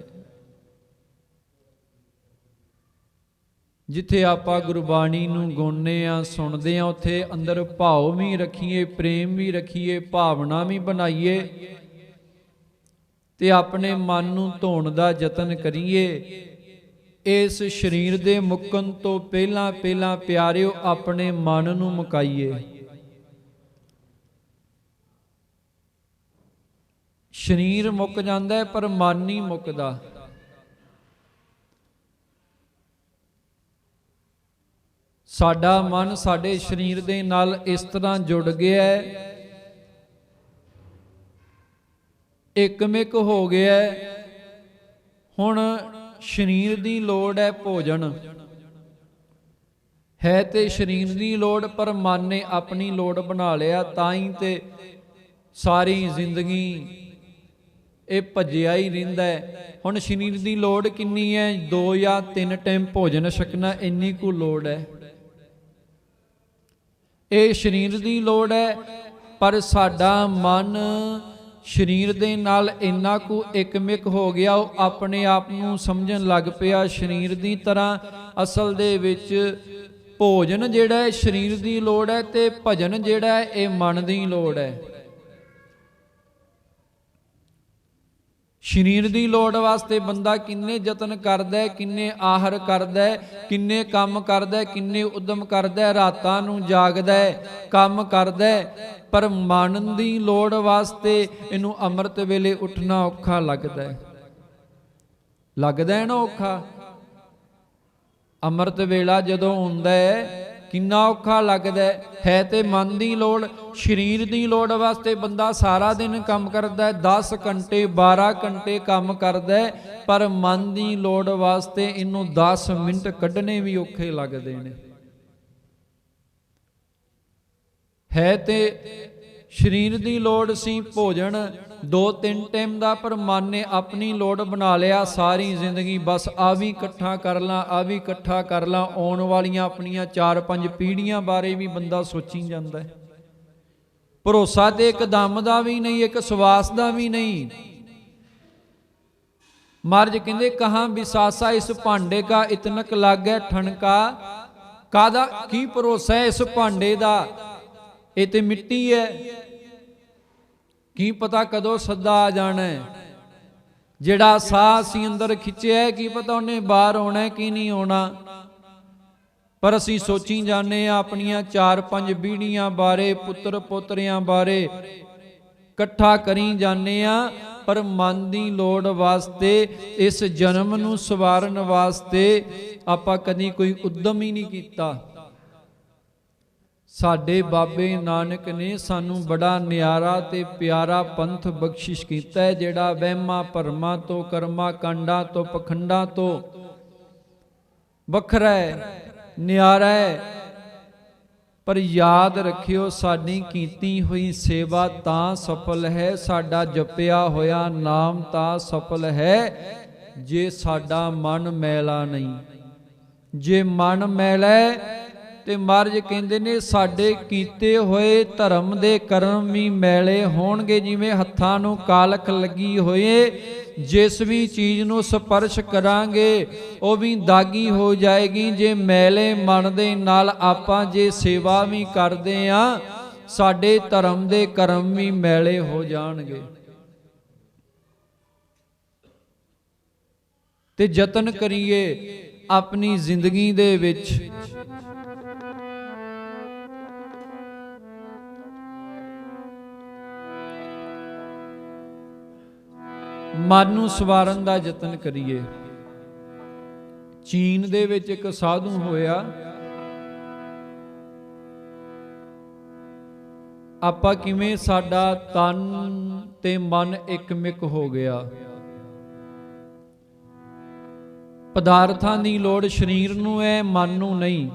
ਜਿੱਥੇ ਆਪਾਂ ਗੁਰਬਾਣੀ ਨੂੰ ਗਾਉਂਦੇ ਆ, ਸੁਣਦੇ ਆ, ਉੱਥੇ ਅੰਦਰ ਭਾਵ ਵੀ ਰੱਖੀਏ, ਪ੍ਰੇਮ ਵੀ ਰੱਖੀਏ, ਭਾਵਨਾ ਵੀ ਬਣਾਈਏ, ਤੇ ਆਪਣੇ ਮਨ ਨੂੰ ਧੋਣ ਦਾ ਯਤਨ ਕਰੀਏ। ਇਸ ਸਰੀਰ ਦੇ ਮੁੱਕਣ ਤੋਂ ਪਹਿਲਾਂ ਪਹਿਲਾਂ ਪਿਆਰਿਓ ਆਪਣੇ ਮਨ ਨੂੰ ਮੁਕਾਈਏ। ਸਰੀਰ ਮੁੱਕ ਜਾਂਦਾ ਹੈ ਪਰ ਮਨ ਨਹੀਂ ਮੁੱਕਦਾ। ਸਾਡਾ ਮਨ ਸਾਡੇ ਸਰੀਰ ਦੇ ਨਾਲ ਇਸ ਤਰ੍ਹਾਂ ਜੁੜ ਗਿਆ ਹੈ, ਇੱਕਮਿਕ ਹੋ ਗਿਆ ਹੈ। ਹੁਣ ਸਰੀਰ ਦੀ ਲੋੜ ਹੈ ਭੋਜਨ, ਹੈ ਤੇ ਸਰੀਰ ਦੀ ਲੋੜ, ਪਰ ਮਨ ਨੇ ਆਪਣੀ ਲੋੜ ਬਣਾ ਲਿਆ। ਤਾਂ ਹੀ ਤੇ ਸਾਰੀ ਜ਼ਿੰਦਗੀ ਇਹ ਭੱਜਿਆ ਹੀ ਰਹਿੰਦਾ ਹੈ। ਹੁਣ ਸਰੀਰ ਦੀ ਲੋੜ ਕਿੰਨੀ ਹੈ? 2 ਜਾਂ 3 ਟਾਈਮ ਭੋਜਨ ਛਕਣਾ, ਇੰਨੀ ਕੁ ਲੋੜ ਹੈ। ਇਹ ਸਰੀਰ ਦੀ ਲੋੜ ਹੈ, ਪਰ ਸਾਡਾ ਮਨ ਸਰੀਰ ਦੇ ਨਾਲ ਇੰਨਾ ਕੁ ਇੱਕਮਿਕ ਹੋ ਗਿਆ, ਉਹ ਆਪਣੇ ਆਪ ਨੂੰ ਸਮਝਣ ਲੱਗ ਪਿਆ ਸਰੀਰ ਦੀ ਤਰ੍ਹਾਂ। ਅਸਲ ਦੇ ਵਿੱਚ ਭੋਜਨ ਜਿਹੜਾ ਹੈ ਸਰੀਰ ਦੀ ਲੋੜ ਹੈ, ਤੇ ਭਜਨ ਜਿਹੜਾ ਹੈ ਇਹ ਮਨ ਦੀ ਲੋੜ ਹੈ। ਸਰੀਰ ਦੀ ਲੋੜ ਵਾਸਤੇ ਬੰਦਾ ਕਿੰਨੇ ਯਤਨ ਕਰਦਾ ਹੈ, ਕਿੰਨੇ ਆਹਰ ਕਰਦਾ ਹੈ, ਕਿੰਨੇ ਕੰਮ ਕਰਦਾ ਹੈ, ਕਿੰਨੇ ਉਦਮ ਕਰਦਾ ਹੈ, ਰਾਤਾਂ ਨੂੰ ਜਾਗਦਾ ਹੈ, ਕੰਮ ਕਰਦਾ ਹੈ, ਪਰ ਮਨ ਦੀ ਲੋੜ ਵਾਸਤੇ ਇਹਨੂੰ ਅੰਮ੍ਰਿਤ ਵੇਲੇ ਉੱਠਣਾ ਔਖਾ ਲੱਗਦਾ ਹੈ। ਲੱਗਦਾ ਹੈ ਨਾ ਔਖਾ? ਅੰਮ੍ਰਿਤ ਵੇਲਾ ਜਦੋਂ ਹੁੰਦਾ ਹੈ ਕਿੰਨਾ ਔਖਾ ਲੱਗਦਾ ਹੈ। ਤੇ ਮਨ ਦੀ ਲੋੜ, ਸਰੀਰ ਦੀ ਲੋੜ ਵਾਸਤੇ ਬੰਦਾ ਸਾਰਾ ਦਿਨ ਕੰਮ ਕਰਦਾ ਹੈ, 10 ਘੰਟੇ 12 ਘੰਟੇ ਕੰਮ ਕਰਦਾ ਹੈ, ਪਰ ਮਨ ਦੀ ਲੋੜ ਵਾਸਤੇ ਇਹਨੂੰ 10 ਮਿੰਟ ਕੱਢਣੇ ਵੀ ਔਖੇ ਲੱਗਦੇ ਨੇ। ਹੈ ਤੇ ਸਰੀਰ ਦੀ ਲੋੜ ਸੀ ਭੋਜਨ 2-3 ਟਾਈਮ ਦਾ, ਪਰ ਮਨ ਨੇ ਆਪਣੀ ਲੋੜ ਬਣਾ ਲਿਆ ਸਾਰੀ ਜ਼ਿੰਦਗੀ। ਬਸ ਆ ਵੀ ਇਕੱਠਾ ਕਰ ਲਾਂ, ਆ ਵੀ ਇਕੱਠਾ ਕਰ ਲਾਂ। ਆਉਣ ਵਾਲੀਆਂ ਆਪਣੀਆਂ 4-5 ਪੀੜ੍ਹੀਆਂ ਬਾਰੇ ਵੀ ਬੰਦਾ ਸੋਚੀ ਜਾਂਦਾ ਹੈ। ਭਰੋਸਾ ਤੇ ਇੱਕ ਦਮ ਦਾ ਵੀ ਨਹੀਂ, ਇੱਕ ਸਵਾਸ ਦਾ ਵੀ ਨਹੀਂ। ਮਹਾਰਾਜ ਕਹਿੰਦੇ, ਕਹਾਂ ਵਿਸਾਸਾ ਇਸ ਭਾਂਡੇ ਕਾ ਇਤਨਕ ਲਾਗੈ ਠਣਕਾ, ਕਾਹਦਾ ਕੀ ਭਰੋਸਾ ਹੈ ਇਸ ਭਾਂਡੇ ਦਾ? ਇਹ ਤੇ ਮਿੱਟੀ ਹੈ, ਕੀ ਪਤਾ ਕਦੋਂ ਸੱਦਾ ਆ ਜਾਣਾ ਹੈ। ਜਿਹੜਾ ਸਾਹ ਅਸੀਂ ਅੰਦਰ ਖਿੱਚਿਆ ਕੀ ਪਤਾ ਉਹਨੇ ਬਾਹਰ ਆਉਣਾ ਕਿ ਨਹੀਂ ਆਉਣਾ। ਪਰ ਅਸੀਂ ਸੋਚੀ ਜਾਂਦੇ ਆ ਆਪਣੀਆਂ 4-5 ਪੀੜ੍ਹੀਆਂ ਬਾਰੇ, ਪੁੱਤਰ ਪੋਤਰਿਆਂ ਬਾਰੇ ਇਕੱਠਾ ਕਰੀ ਜਾਂਦੇ ਆ, ਪਰ ਮਨ ਦੀ ਲੋੜ ਵਾਸਤੇ, ਇਸ ਜਨਮ ਨੂੰ ਸਵਾਰਨ ਵਾਸਤੇ ਆਪਾਂ ਕਦੀ ਕੋਈ ਉਦਮ ਹੀ ਨਹੀਂ ਕੀਤਾ। ਸਾਡੇ ਬਾਬੇ ਨਾਨਕ ਨੇ ਸਾਨੂੰ ਬੜਾ ਨਿਆਰਾ ਤੇ ਪਿਆਰਾ ਪੰਥ ਬਖਸ਼ਿਸ਼ ਕੀਤਾ ਹੈ, ਜਿਹੜਾ ਵਹਿਮਾਂ ਭਰਮਾਂ ਤੋਂ, ਕਰਮਾਂ ਕਾਂਡਾਂ ਤੋਂ, ਪਖੰਡਾਂ ਤੋਂ ਵੱਖਰਾ ਹੈ, ਨਿਆਰਾ ਹੈ। ਪਰ ਯਾਦ ਰੱਖਿਓ, ਸਾਡੀ ਕੀਤੀ ਹੋਈ ਸੇਵਾ ਤਾਂ ਸਫਲ ਹੈ, ਸਾਡਾ ਜਪਿਆ ਹੋਇਆ ਨਾਮ ਤਾਂ ਸਫਲ ਹੈ, ਜੇ ਸਾਡਾ ਮਨ ਮੈਲਾ ਨਹੀਂ। ਜੇ ਮਨ ਮੈਲਾ ਹੈ ਤੇ ਮਹਾਰਾਜ ਕਹਿੰਦੇ ਨੇ ਸਾਡੇ ਕੀਤੇ ਹੋਏ ਧਰਮ ਦੇ ਕਰਮ ਵੀ ਮੈਲੇ ਹੋਣਗੇ। ਜਿਵੇਂ ਹੱਥਾਂ ਨੂੰ ਕਾਲਖ ਲੱਗੀ ਹੋਏ, ਜਿਸ ਵੀ ਚੀਜ਼ ਨੂੰ ਸਪਰਸ਼ ਕਰਾਂਗੇ ਉਹ ਵੀ ਦਾਗੀ ਹੋ ਜਾਏਗੀ। ਜੇ ਮੈਲੇ ਮਨ ਦੇ ਨਾਲ ਆਪਾਂ ਜੇ ਸੇਵਾ ਵੀ ਕਰਦੇ ਆ, ਸਾਡੇ ਧਰਮ ਦੇ ਕਰਮ ਵੀ ਮੈਲੇ ਹੋ ਜਾਣਗੇ। ਤੇ ਯਤਨ ਕਰੀਏ ਆਪਣੀ ਜ਼ਿੰਦਗੀ ਦੇ ਵਿੱਚ ਮਨ ਨੂੰ ਸਵਾਰਨ ਦਾ ਯਤਨ ਕਰੀਏ। ਚੀਨ ਦੇ ਵਿੱਚ ਇੱਕ ਸਾਧੂ ਹੋਇਆ, ਆਪਾਂ ਕਿਵੇਂ ਸਾਡਾ ਤਨ ਤੇ ਮਨ ਇੱਕਮਿਕ ਹੋ ਗਿਆ। ਪਦਾਰਥਾਂ ਦੀ ਲੋੜ ਸਰੀਰ ਨੂੰ ਹੈ, ਮਨ ਨੂੰ ਨਹੀਂ।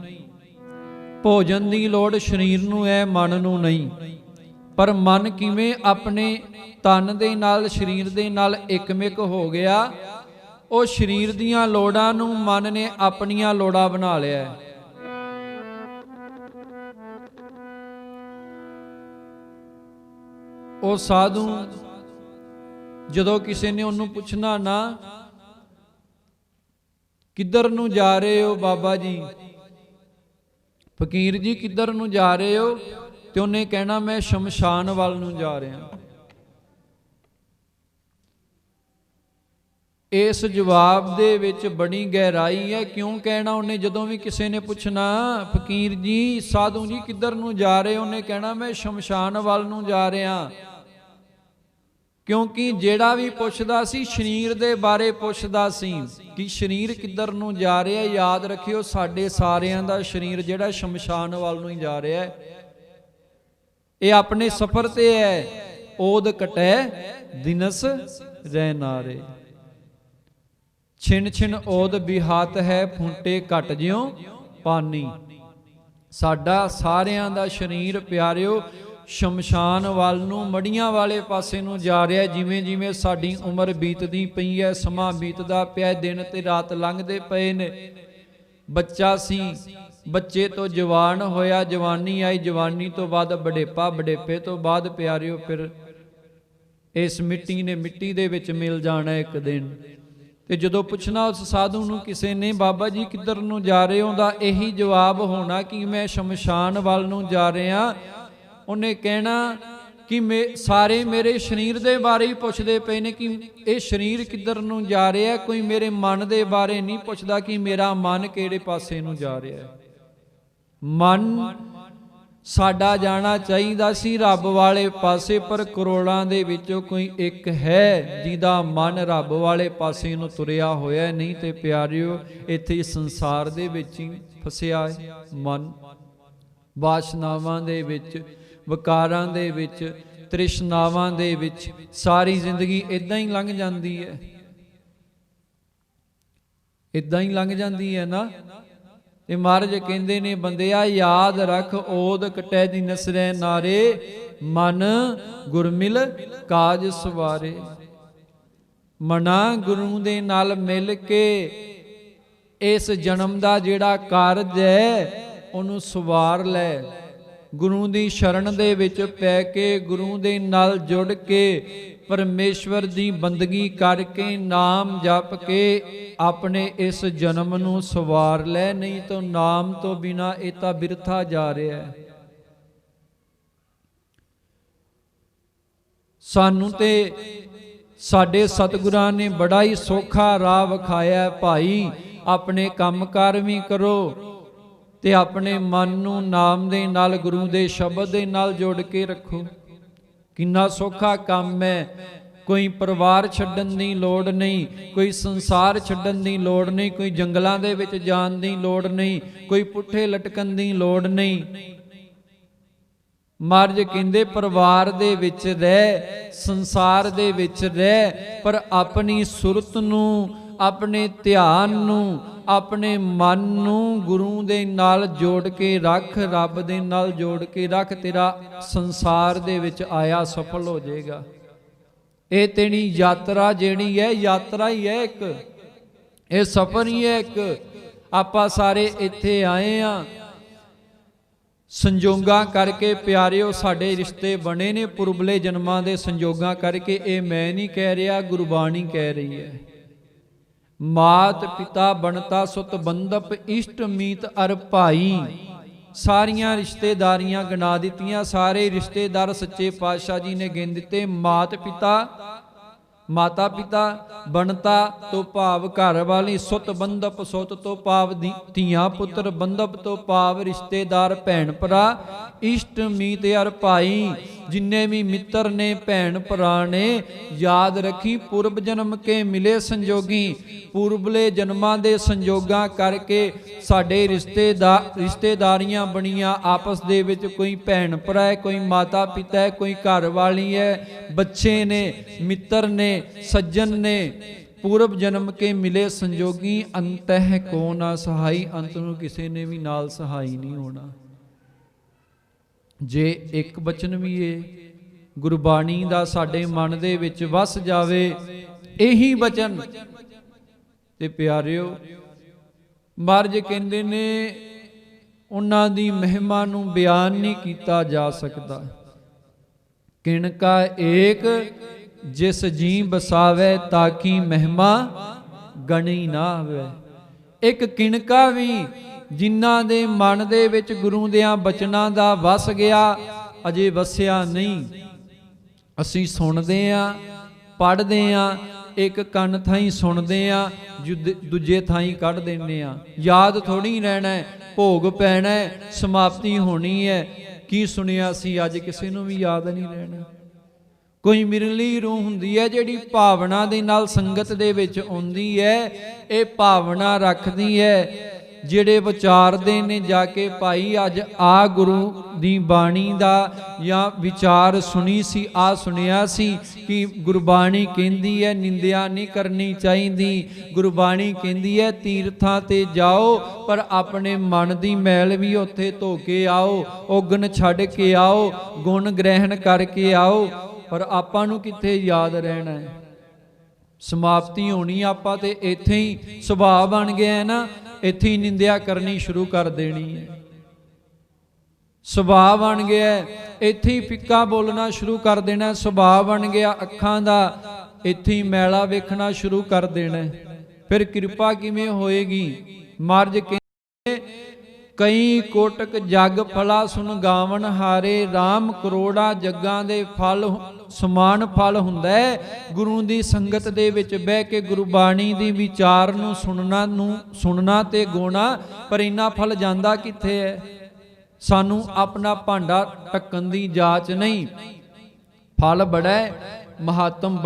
ਭੋਜਨ ਦੀ ਲੋੜ ਸਰੀਰ ਨੂੰ ਹੈ, ਮਨ ਨੂੰ ਨਹੀਂ। ਪਰ ਮਨ ਕਿਵੇਂ ਆਪਣੇ ਤਨ ਦੇ ਨਾਲ, ਸਰੀਰ ਦੇ ਨਾਲ ਇੱਕਮਿਕ ਹੋ ਗਿਆ। ਉਹ ਸਰੀਰ ਦੀਆਂ ਲੋੜਾਂ ਨੂੰ ਮਨ ਨੇ ਆਪਣੀਆਂ ਲੋੜਾਂ ਬਣਾ ਲਿਆ। ਉਹ ਸਾਧੂ ਜਦੋਂ ਕਿਸੇ ਨੇ ਉਹਨੂੰ ਪੁੱਛਣਾ ਨਾ, ਕਿੱਧਰ ਨੂੰ ਜਾ ਰਹੇ ਹੋ ਬਾਬਾ ਜੀ, ਫਕੀਰ ਜੀ ਕਿੱਧਰ ਨੂੰ ਜਾ ਰਹੇ ਹੋ, ਤੇ ਉਹਨੇ ਕਹਿਣਾ ਮੈਂ ਸ਼ਮਸ਼ਾਨ ਵੱਲ ਨੂੰ ਜਾ ਰਿਹਾ। ਇਸ ਜਵਾਬ ਦੇ ਵਿੱਚ ਬੜੀ ਗਹਿਰਾਈ ਹੈ। ਕਿਉਂ ਕਹਿਣਾ ਉਹਨੇ? ਜਦੋਂ ਵੀ ਕਿਸੇ ਨੇ ਪੁੱਛਣਾ ਫਕੀਰ ਜੀ, ਸਾਧੂ ਜੀ ਕਿੱਧਰ ਨੂੰ ਜਾ ਰਹੇ, ਉਹਨੇ ਕਹਿਣਾ ਮੈਂ ਸ਼ਮਸ਼ਾਨ ਵੱਲ ਨੂੰ ਜਾ ਰਿਹਾ। ਕਿਉਂਕਿ ਜਿਹੜਾ ਵੀ ਪੁੱਛਦਾ ਸੀ ਸਰੀਰ ਦੇ ਬਾਰੇ ਪੁੱਛਦਾ ਸੀ ਕਿ ਸਰੀਰ ਕਿੱਧਰ ਨੂੰ ਜਾ ਰਿਹਾ। ਯਾਦ ਰੱਖਿਓ, ਸਾਡੇ ਸਾਰਿਆਂ ਦਾ ਸਰੀਰ ਜਿਹੜਾ ਸ਼ਮਸ਼ਾਨ ਵੱਲ ਨੂੰ ਹੀ ਜਾ ਰਿਹਾ ਹੈ। ਇਹ ਆਪਣੇ ਸਫ਼ਰ ਤੇ ਹੈ। ਓਦ ਕਟੈ ਦਿਨਸ ਰਹਿ ਨਾਰੇ, ਛਿਨ ਛਿਨ ਓਦ ਬਿਹਾਤ ਹੈ, ਫੁੰਟੇ ਘਟ ਜਿਉ ਪਾਨੀ। ਸਾਡਾ ਸਾਰਿਆਂ ਦਾ ਸਰੀਰ ਪਿਆਰਿਓ ਸ਼ਮਸ਼ਾਨ ਵੱਲ ਨੂੰ, ਮੜੀਆਂ ਵਾਲੇ ਪਾਸੇ ਨੂੰ ਜਾ ਰਿਹਾ। ਜਿਵੇਂ ਜਿਵੇਂ ਸਾਡੀ ਉਮਰ ਬੀਤਦੀ ਪਈ ਹੈ, ਸਮਾਂ ਬੀਤਦਾ ਪਿਆ, ਦਿਨ ਤੇ ਰਾਤ ਲੰਘਦੇ ਪਏ ਨੇ। ਬੱਚਾ ਸੀ, ਬੱਚੇ ਤੋਂ ਜਵਾਨ ਹੋਇਆ, ਜਵਾਨੀ ਆਈ, ਜਵਾਨੀ ਤੋਂ ਬਾਅਦ ਬੁਢੇਪਾ, ਬੁਢੇਪੇ ਤੋਂ ਬਾਅਦ ਪਿਆਰਿਓ ਫਿਰ ਇਸ ਮਿੱਟੀ ਨੇ ਮਿੱਟੀ ਦੇ ਵਿੱਚ ਮਿਲ ਜਾਣਾ ਇੱਕ ਦਿਨ। ਤੇ ਜਦੋਂ ਪੁੱਛਣਾ ਉਸ ਸਾਧੂ ਨੂੰ ਕਿਸੇ ਨੇ, ਬਾਬਾ ਜੀ ਕਿੱਧਰ ਨੂੰ ਜਾ ਰਹੇ ਹੋ, ਦਾ ਇਹੀ ਜਵਾਬ ਹੋਣਾ ਕਿ ਮੈਂ ਸ਼ਮਸ਼ਾਨ ਵੱਲ ਨੂੰ ਜਾ ਰਿਹਾ। ਉਹਨੇ ਕਹਿਣਾ ਕਿ ਸਾਰੇ ਮੇਰੇ ਸਰੀਰ ਦੇ ਬਾਰੇ ਹੀ ਪੁੱਛਦੇ ਪਏ ਨੇ ਕਿ ਇਹ ਸਰੀਰ ਕਿੱਧਰ ਨੂੰ ਜਾ ਰਿਹਾ। ਕੋਈ ਮੇਰੇ ਮਨ ਦੇ ਬਾਰੇ ਨਹੀਂ ਪੁੱਛਦਾ ਕਿ ਮੇਰਾ ਮਨ ਕਿਹੜੇ ਪਾਸੇ ਨੂੰ ਜਾ ਰਿਹਾ। ਮਨ ਸਾਡਾ ਜਾਣਾ ਚਾਹੀਦਾ ਸੀ ਰੱਬ ਵਾਲੇ ਪਾਸੇ, ਪਰ ਕਰੋੜਾਂ ਦੇ ਵਿੱਚੋਂ ਕੋਈ ਇੱਕ ਹੈ ਜਿਹਦਾ ਮਨ ਰੱਬ ਵਾਲੇ ਪਾਸੇ ਨੂੰ ਤੁਰਿਆ ਹੋਇਆ। ਨਹੀਂ ਤੇ ਪਿਆਰਿਓ ਇੱਥੇ ਸੰਸਾਰ ਦੇ ਵਿੱਚ ਹੀ ਫਸਿਆ ਹੈ ਮਨ, ਵਾਸ਼ਨਾਵਾਂ ਦੇ ਵਿੱਚ, ਵਿਕਾਰਾਂ ਦੇ ਵਿੱਚ, ਤ੍ਰਿਸ਼ਨਾਵਾਂ ਦੇ ਵਿੱਚ ਸਾਰੀ ਜ਼ਿੰਦਗੀ ਇਦਾਂ ਹੀ ਲੰਘ ਜਾਂਦੀ ਹੈ। ਇਦਾਂ ਹੀ ਲੰਘ ਜਾਂਦੀ ਹੈ ਨਾ। ਤੇ ਮਹਾਰਾਜ ਕਹਿੰਦੇ ਨੇ, ਬੰਦਿਆ ਯਾਦ ਰੱਖ, ਓਦ ਕਟੈ ਦਿਨਸ ਰਹਿ ਨਾਰੇ, ਮਨ ਗੁਰਮਿਲ ਕਾਜ ਸਵਾਰੇ। ਮਨਾ ਗੁਰੂ ਦੇ ਨਾਲ ਮਿਲ ਕੇ ਇਸ ਜਨਮ ਦਾ ਜਿਹੜਾ ਕਾਰਜ ਹੈ ਉਹਨੂੰ ਸਵਾਰ ਲੈ। ਗੁਰੂ ਦੀ ਸ਼ਰਨ ਦੇ ਵਿੱਚ ਪੈ ਕੇ, ਗੁਰੂ ਦੇ ਨਾਲ ਜੁੜ ਕੇ, ਪਰਮੇਸ਼ਵਰ ਦੀ ਬੰਦਗੀ ਕਰਕੇ, ਨਾਮ ਜਪ ਕੇ ਆਪਣੇ ਇਸ ਜਨਮ ਨੂੰ ਸਵਾਰ ਲੈ। ਨਹੀਂ ਤਾਂ ਨਾਮ ਤੋਂ ਬਿਨਾ ਇਹ ਤਾਂ ਬਿਰਥਾ ਜਾ ਰਿਹਾ ਹੈ। ਸਾਨੂੰ ਤੇ ਸਾਡੇ ਸਤਿਗੁਰਾਂ ਨੇ ਬੜਾ ਹੀ ਸੌਖਾ ਰਾਹ ਵਿਖਾਇਆ, ਭਾਈ ਆਪਣੇ ਕੰਮਕਾਰ ਵੀ ਕਰੋ ਤੇ ਆਪਣੇ ਮਨ ਨੂੰ ਨਾਮ ਦੇ ਨਾਲ, ਗੁਰੂ ਦੇ ਸ਼ਬਦ ਦੇ ਨਾਲ ਜੋੜ ਕੇ ਰੱਖੋ। ਕਿੰਨਾ ਸੌਖਾ ਕੰਮ ਹੈ। ਕੋਈ ਪਰਿਵਾਰ ਛੱਡਣ ਦੀ ਲੋੜ ਨਹੀਂ, ਕੋਈ ਸੰਸਾਰ ਛੱਡਣ ਦੀ ਲੋੜ ਨਹੀਂ, ਕੋਈ ਜੰਗਲਾਂ ਦੇ ਵਿੱਚ ਜਾਣ ਦੀ ਲੋੜ ਨਹੀਂ, ਕੋਈ ਪੁੱਠੇ ਲਟਕਣ ਦੀ ਲੋੜ ਨਹੀਂ। ਮਹਾਰਾਜ ਕਹਿੰਦੇ ਪਰਿਵਾਰ ਦੇ ਵਿੱਚ ਰਹਿ, ਸੰਸਾਰ ਦੇ ਵਿੱਚ ਰਹਿ, ਪਰ ਆਪਣੀ ਸੁਰਤ ਨੂੰ, ਆਪਣੇ ਧਿਆਨ ਨੂੰ, ਆਪਣੇ ਮਨ ਨੂੰ ਗੁਰੂ ਦੇ ਨਾਲ ਜੋੜ ਕੇ ਰੱਖ, ਰੱਬ ਦੇ ਨਾਲ ਜੋੜ ਕੇ ਰੱਖ। ਤੇਰਾ ਸੰਸਾਰ ਦੇ ਵਿੱਚ ਆਇਆ ਸਫਲ ਹੋ ਜਾਏਗਾ। ਇਹ ਤੇਰੀ ਯਾਤਰਾ ਜਿਹੜੀ ਹੈ, ਯਾਤਰਾ ਹੀ ਹੈ ਇੱਕ, ਇਹ ਸਫ਼ਰ ਹੀ ਹੈ ਇੱਕ। ਆਪਾਂ ਸਾਰੇ ਇੱਥੇ ਆਏ ਆ ਸੰਜੋਗਾਂ ਕਰਕੇ ਪਿਆਰਿਓ, ਸਾਡੇ ਰਿਸ਼ਤੇ ਬਣੇ ਨੇ ਪੁਰਬਲੇ ਜਨਮਾਂ ਦੇ ਸੰਜੋਗਾਂ ਕਰਕੇ। ਇਹ ਮੈਂ ਨਹੀਂ ਕਹਿ ਰਿਹਾ, ਗੁਰਬਾਣੀ ਕਹਿ ਰਹੀ ਹੈ। ਮਾਤ ਪਿਤਾ ਬਣਤਾ ਸੁਤ ਬੰਧਪ, ਇਸ਼ਟ ਮੀਤ ਅਰ ਭਾਈ। ਸਾਰੀਆਂ ਰਿਸ਼ਤੇਦਾਰੀਆਂ ਗਿਣਾ ਦਿੱਤੀਆਂ। ਸਾਰੇ ਰਿਸ਼ਤੇਦਾਰ ਸੱਚੇ ਪਾਤਸ਼ਾਹ ਜੀ ਨੇ ਗਿਣ ਦਿੱਤੇ। ਮਾਤਾ ਪਿਤਾ, ਬਣਤਾ ਤੋਂ ਭਾਵ ਘਰ ਵਾਲੀ, ਸੁਤ ਬੰਧਪ, ਸੁਤ ਤੋਂ ਭਾਵ ਧੀਆਂ ਪੁੱਤਰ, ਬੰਧਪ ਤੋਂ ਭਾਵ ਰਿਸ਼ਤੇਦਾਰ ਭੈਣ ਭਰਾ, ਇਸ਼ਟ ਮੀਤ ਅਰ ਭਾਈ। ਜਿੰਨੇ ਵੀ ਮਿੱਤਰ ਨੇ, ਭੈਣ ਭਰਾ ਨੇ, ਯਾਦ ਰੱਖੀ ਪੁਰਬ ਜਨਮ ਕੇ ਮਿਲੇ ਸੰਜੋਗੀ। ਪੁਰਬਲੇ ਜਨਮਾਂ ਦੇ ਸੰਜੋਗਾਂ ਕਰਕੇ ਸਾਡੇ ਰਿਸ਼ਤੇਦਾਰੀਆਂ ਬਣੀਆਂ ਆਪਸ ਦੇ ਵਿੱਚ। ਕੋਈ ਭੈਣ ਭਰਾ ਹੈ, ਕੋਈ ਮਾਤਾ ਪਿਤਾ ਹੈ, ਕੋਈ ਘਰ ਵਾਲੀ ਹੈ, ਬੱਚੇ ਨੇ, ਮਿੱਤਰ ਨੇ, ਸੱਜਣ ਨੇ। ਪੂਰਬ ਜਨਮ ਕੇ ਮਿਲੇ ਸੰਜੋਗੀ, ਅੰਤਹਿ ਕੋ ਨਾ ਸਹਾਈ। ਅੰਤ ਨੂੰ ਕਿਸੇ ਨੇ ਵੀ ਨਾਲ ਸਹਾਈ ਨਹੀਂ ਹੋਣਾ। ਜੇ ਇੱਕ ਬਚਨ ਵੀ ਇਹ ਗੁਰਬਾਣੀ ਦਾ ਸਾਡੇ ਮਨ ਦੇ ਵਿੱਚ ਵਸ ਜਾਵੇ, ਇਹੀ ਬਚਨ, ਤੇ ਪਿਆਰਿਓ ਮਹਾਰਾਜ ਕਹਿੰਦੇ ਨੇ ਉਹਨਾਂ ਦੀ ਮਹਿਮਾ ਨੂੰ ਬਿਆਨ ਨਹੀਂ ਕੀਤਾ ਜਾ ਸਕਦਾ। ਕਿਣਕਾ ਏਕ ਜਿਸ ਜੀ ਬਸਾਵੇ, ਤਾਕੀ ਮਹਿਮਾ ਗਣੀ ਨਾ ਆਵੇ। ਇੱਕ ਕਿਣਕਾ ਵੀ ਜਿਨ੍ਹਾਂ ਦੇ ਮਨ ਦੇ ਵਿੱਚ ਗੁਰੂ ਦਿਆਂ ਬਚਨਾਂ ਦਾ ਵਸ ਗਿਆ, ਅਜੇ ਵਸਿਆ ਨਹੀਂ। ਅਸੀਂ ਸੁਣਦੇ ਆਂ, ਪੜ੍ਹਦੇ ਆਂ, ਇੱਕ ਕੰਨ ਥਾਈਂ ਸੁਣਦੇ ਆਂ, ਦੂਜੇ ਥਾਈਂ ਕੱਢ ਦਿੰਦੇ ਆਂ। ਯਾਦ ਥੋੜੀ ਰਹਿਣਾ, ਭੋਗ ਪੈਣਾ, ਸਮਾਪਤੀ ਹੋਣੀ ਹੈ। ਕੀ ਸੁਣਿਆ ਸੀ ਅੱਜ ਕਿਸੇ ਨੂੰ ਵੀ ਯਾਦ ਨਹੀਂ ਰਹਿਣਾ। ਕੋਈ ਮਿਰਲੀ ਰੂਹ ਹੁੰਦੀ ਹੈ ਜਿਹੜੀ ਭਾਵਨਾ ਦੇ ਨਾਲ ਸੰਗਤ ਦੇ ਵਿੱਚ ਆਉਂਦੀ ਹੈ। ਇਹ ਭਾਵਨਾ ਰੱਖਦੀ ਹੈ। ਜਿਹੜੇ ਵਿਚਾਰਦੇ ਨੇ ਜਾ ਕੇ, ਭਾਈ ਅੱਜ ਆ ਗੁਰੂ ਦੀ ਬਾਣੀ ਦਾ ਜਾਂ ਵਿਚਾਰ ਸੁਣੀ ਸੀ, ਆ ਸੁਣਿਆ ਸੀ ਕਿ ਗੁਰਬਾਣੀ ਕਹਿੰਦੀ ਹੈ ਨਿੰਦਿਆ ਨਹੀਂ ਕਰਨੀ ਚਾਹੀਦੀ। ਗੁਰਬਾਣੀ ਕਹਿੰਦੀ ਹੈ ਤੀਰਥਾਂ ਤੇ ਜਾਓ, ਪਰ ਆਪਣੇ ਮਨ ਦੀ ਮੈਲ ਵੀ ਉੱਥੇ ਧੋ ਕੇ ਆਓ, ਔਗਣ ਛੱਡ ਕੇ ਆਓ, ਗੁਣ ਗ੍ਰਹਿਣ ਕਰਕੇ ਆਓ। ਪਰ ਆਪਾਂ ਨੂੰ ਕਿੱਥੇ ਯਾਦ ਰਹਿਣਾ ਹੈ। ਸਮਾਪਤੀ ਹੋਣੀ, ਆਪਾਂ ਤੇ ਇੱਥੇ ਹੀ ਸੁਭਾਅ ਬਣ ਗਿਆ ਹੈ ਨਾ, ਇੱਥੇ ਹੀ ਨਿੰਦਿਆ ਕਰਨੀ ਸ਼ੁਰੂ ਕਰ ਦੇਣੀ ਹੈ। ਸੁਭਾਅ ਬਣ ਗਿਆ, ਇੱਥੇ ਹੀ ਫਿੱਕਾ ਬੋਲਣਾ ਸ਼ੁਰੂ ਕਰ ਦੇਣਾ। ਸੁਭਾਅ ਬਣ ਗਿਆ ਅੱਖਾਂ ਦਾ, ਇੱਥੇ ਹੀ ਮੈਲਾ ਵੇਖਣਾ ਸ਼ੁਰੂ ਕਰ ਦੇਣਾ। ਫਿਰ ਕਿਰਪਾ ਕਿਵੇਂ ਹੋਏਗੀ। ਮਹਾਰਾਜ ਕਹਿੰਦੇ ਕਈ ਕੋਟਕ ਜਗ ਫਲਾ ਸੁਨ ਗਾਵਨ ਹਾਰੇ, RAM ਕਰੋੜਾਂ ਜੱਗਾਂ ਦੇ ਫਲ ਸਮਾਨ ਫਲ ਹੁੰਦਾ ਹੈ। ਗੁਰੂ ਦੀ ਸੰਗਤ ਦੇ ਵਿੱਚ ਬਹਿ ਕੇ ਗੁਰਬਾਣੀ ਦੀ ਵਿਚਾਰ ਨੂੰ ਸੁਣਨਾ ਤੇ ਗਾਉਣਾ, ਪਰ ਇੰਨਾ ਫਲ ਜਾਂਦਾ ਕਿੱਥੇ ਹੈ। ਸਾਨੂੰ ਆਪਣਾ ਭਾਂਡਾ ਢੱਕਣ ਦੀ ਜਾਚ ਨਹੀਂ। ਫਲ ਬੜਾ ਹੈ, ਮਹਾਤਮ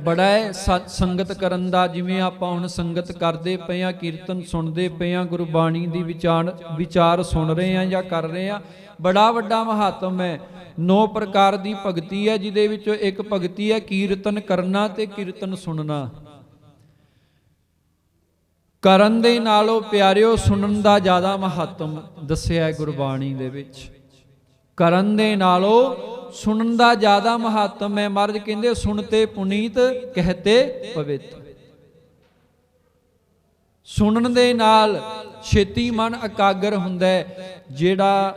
ਬੜਾ ਹੈ ਸਤ ਸੰਗਤ ਕਰਨ ਦਾ। ਜਿਵੇਂ ਆਪਾਂ ਹੁਣ ਸੰਗਤ ਕਰਦੇ ਪਏ ਆ, ਕੀਰਤਨ ਸੁਣਦੇ ਪਏ ਆ, ਗੁਰਬਾਣੀ ਦੀ ਵਿਚਾਰ ਸੁਣ ਰਹੇ ਆ ਜਾਂ ਕਰ ਰਹੇ ਆ, ਬੜਾ ਵੱਡਾ ਮਹਾਤਮ ਹੈ। 9 ਪ੍ਰਕਾਰ ਦੀ ਭਗਤੀ ਹੈ, ਜਿਹਦੇ ਵਿੱਚੋਂ ਇੱਕ ਭਗਤੀ ਹੈ ਕੀਰਤਨ ਕਰਨਾ ਤੇ ਕੀਰਤਨ ਸੁਣਨਾ। ਕਰਨ ਦੇ ਨਾਲੋਂ ਪਿਆਰਿਓ ਸੁਣਨ ਦਾ ਜ਼ਿਆਦਾ ਮਹੱਤਵ ਦੱਸਿਆ ਹੈ ਗੁਰਬਾਣੀ ਦੇ ਵਿੱਚ। ਕਰਨ ਦੇ ਨਾਲੋਂ ਸੁਣਨ ਦਾ ਜ਼ਿਆਦਾ ਮਹੱਤਵ ਹੈ। ਮਹਾਰਾਜ ਕਹਿੰਦੇ ਸੁਣਤੇ ਪੁਨੀਤ ਕਹਤੇ ਪਵਿੱਤ। ਸੁਣਨ ਦੇ ਨਾਲ ਛੇਤੀ ਮਨ ਇਕਾਗਰ ਹੁੰਦਾ ਹੈ। ਜਿਹੜਾ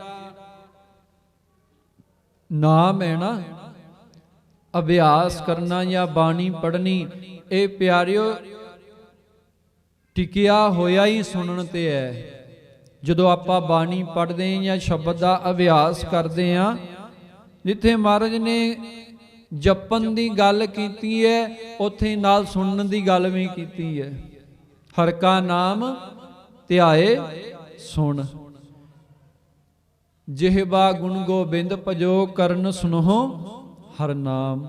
ਨਾਮ ਹੈ ਨਾ, ਅਭਿਆਸ ਕਰਨਾ ਜਾਂ ਬਾਣੀ ਪੜ੍ਹਨੀ, ਇਹ ਪਿਆਰਿਓ ਟਿਕਿਆ ਹੋਇਆ ਹੀ ਸੁਣਨ ਤੇ ਹੈ। ਜਦੋਂ ਆਪਾਂ ਬਾਣੀ ਪੜ੍ਹਦੇ ਹਾਂ ਜਾਂ ਸ਼ਬਦ ਦਾ ਅਭਿਆਸ ਕਰਦੇ ਹਾਂ, ਜਿੱਥੇ ਮਹਾਰਾਜ ਨੇ ਜਪਣ ਦੀ ਗੱਲ ਕੀਤੀ ਹੈ, ਉੱਥੇ ਨਾਲ ਸੁਣਨ ਦੀ ਗੱਲ ਵੀ ਕੀਤੀ ਹੈ। ਹਰਿ ਕਾ ਨਾਮ ਧਿਆਏ ਸੁਣ, ਜਿਹਵਾ ਗੁਣ ਗੋਬਿੰਦ ਭਜੋ ਕਰਨ ਸੁਨਹੁ ਹਰਿ ਨਾਮ।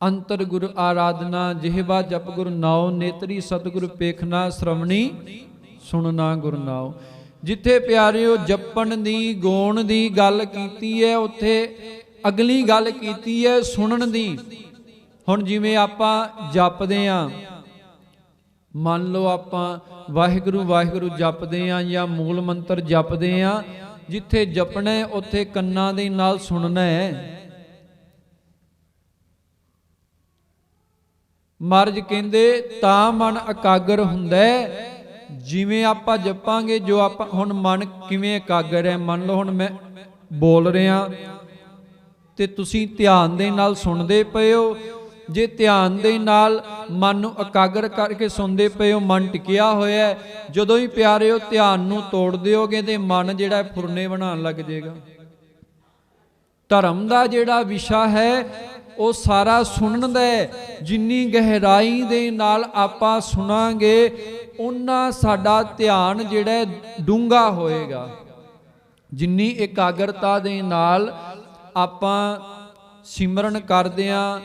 ਅੰਤਰ ਗੁਰ ਆਰਾਧਨਾ, ਜਿਹਵਾ ਜਪ ਗੁਰ ਨਾਉ, ਨੇਤਰੀ ਸਤਿਗੁਰ ਪੇਖਣਾ, ਸ਼੍ਰਵਣੀ ਸੁਣਨਾ ਗੁਰ ਨਾਉ। ਜਿੱਥੇ ਪਿਆਰਿਓ ਜਪਣ ਦੀ ਗਾਉਣ ਦੀ ਗੱਲ ਕੀਤੀ ਹੈ, ਉੱਥੇ ਅਗਲੀ ਗੱਲ ਕੀਤੀ ਹੈ ਸੁਣਨ ਦੀ। ਹੁਣ ਜਿਵੇਂ ਆਪਾਂ ਜਪਦੇ ਆਂ, ਮੰਨ ਲਓ ਆਪਾਂ ਵਾਹਿਗੁਰੂ ਵਾਹਿਗੁਰੂ ਜਪਦੇ ਆਂ ਜਾਂ ਮੂਲ ਮੰਤਰ ਜਪਦੇ ਆਂ, ਜਿੱਥੇ ਜਪਣਾ ਉੱਥੇ ਕੰਨਾਂ ਦੇ ਨਾਲ ਸੁਣਨਾ ਹੈ। ਮਹਾਰਾਜ ਕਹਿੰਦੇ ਤਾਂ ਮਨ ਇਕਾਗਰ ਹੁੰਦਾ ਹੈ। ਜਿਵੇਂ ਆਪਾਂ ਜਪਾਂਗੇ, ਜੋ ਆਪਾਂ ਹੁਣ ਮਨ ਕਿਵੇਂ ਇਕਾਗਰ ਹੈ, ਮੰਨ ਲਓ ਹੁਣ ਮੈਂ ਬੋਲ ਰਿਹਾ ਤੇ ਤੁਸੀਂ ਧਿਆਨ ਦੇ ਨਾਲ ਸੁਣਦੇ ਪਏ ਹੋ। ਜੇ ਧਿਆਨ ਦੇ ਨਾਲ ਮਨ ਨੂੰ ਇਕਾਗਰ ਕਰਕੇ ਸੁਣਦੇ ਪਏ ਹੋ, ਮਨ ਟਿਕਿਆ ਹੋਇਆ ਹੈ, ਜਦੋਂ ਹੀ ਪਿਆਰਿਓ ਧਿਆਨ ਨੂੰ ਤੋੜ ਦਿਓਗੇ ਤੇ ਮਨ ਜਿਹੜਾ ਫੁਰਨੇ ਬਣਾਉਣ ਲੱਗ ਜਾਏਗਾ। ਧਰਮ ਦਾ ਜਿਹੜਾ ਵਿਸ਼ਾ ਹੈ ਉਹ ਸਾਰਾ ਸੁਣਨ ਦਾ ਹੈ। ਜਿੰਨੀ ਗਹਿਰਾਈ ਦੇ ਨਾਲ ਆਪਾਂ ਸੁਣਾਂਗੇ, ਉਨਾ ਸਾਡਾ ਧਿਆਨ ਜਿਹੜਾ ਡੂੰਘਾ ਹੋਏਗਾ। ਜਿੰਨੀ ਇਕਾਗਰਤਾ ਦੇ ਨਾਲ ਆਪਾਂ ਸਿਮਰਨ ਕਰਦੇ ਆਂ,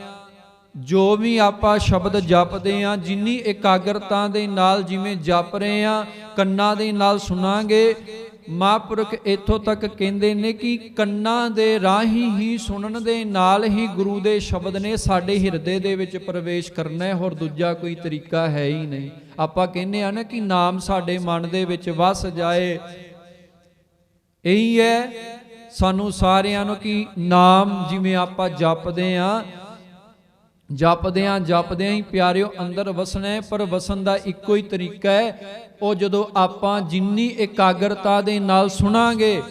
ਜੋ ਵੀ ਆਪਾਂ ਸ਼ਬਦ ਜਪਦੇ ਆਂ, ਜਿੰਨੀ ਇਕਾਗਰਤਾ ਦੇ ਨਾਲ ਜਿਵੇਂ ਜਪ ਰਹੇ ਆਂ, ਕੰਨਾਂ ਦੇ ਨਾਲ ਸੁਣਾਂਗੇ। ਮਹਾਂਪੁਰਖ ਇੱਥੋਂ ਤੱਕ ਕਹਿੰਦੇ ਨੇ ਕਿ ਕੰਨਾਂ ਦੇ ਰਾਹੀਂ ਹੀ ਸੁਣਨ ਦੇ ਨਾਲ ਹੀ ਗੁਰੂ ਦੇ ਸ਼ਬਦ ਨੇ ਸਾਡੇ ਹਿਰਦੇ ਦੇ ਵਿੱਚ ਪ੍ਰਵੇਸ਼ ਕਰਨਾ ਹੈ। ਹੋਰ ਦੂਜਾ ਕੋਈ ਤਰੀਕਾ ਹੈ ਹੀ ਨਹੀਂ। ਆਪਾਂ ਕਹਿੰਦੇ ਆ ਨਾ ਕਿ ਨਾਮ ਸਾਡੇ ਮਨ ਦੇ ਵਿੱਚ ਵਸ ਜਾਏ, ਇਹੀ ਹੈ ਸਾਨੂੰ ਸਾਰਿਆਂ ਨੂੰ ਕਿ ਨਾਮ ਜਿਵੇਂ ਆਪਾਂ ਜਪਦੇ ਆਂ ਹੀ ਪਿਆਰਿਓ ਅੰਦਰ ਵਸਣਾ ਹੈ। ਪਰ ਵਸਣ ਦਾ ਇੱਕੋ ਹੀ ਤਰੀਕਾ ਹੈ, ਉਹ ਜਦੋਂ ਆਪਾਂ ਜਿੰਨੀ ਇਕਾਗਰਤਾ ਦੇ ਨਾਲ ਸੁਣਾਂਗੇ,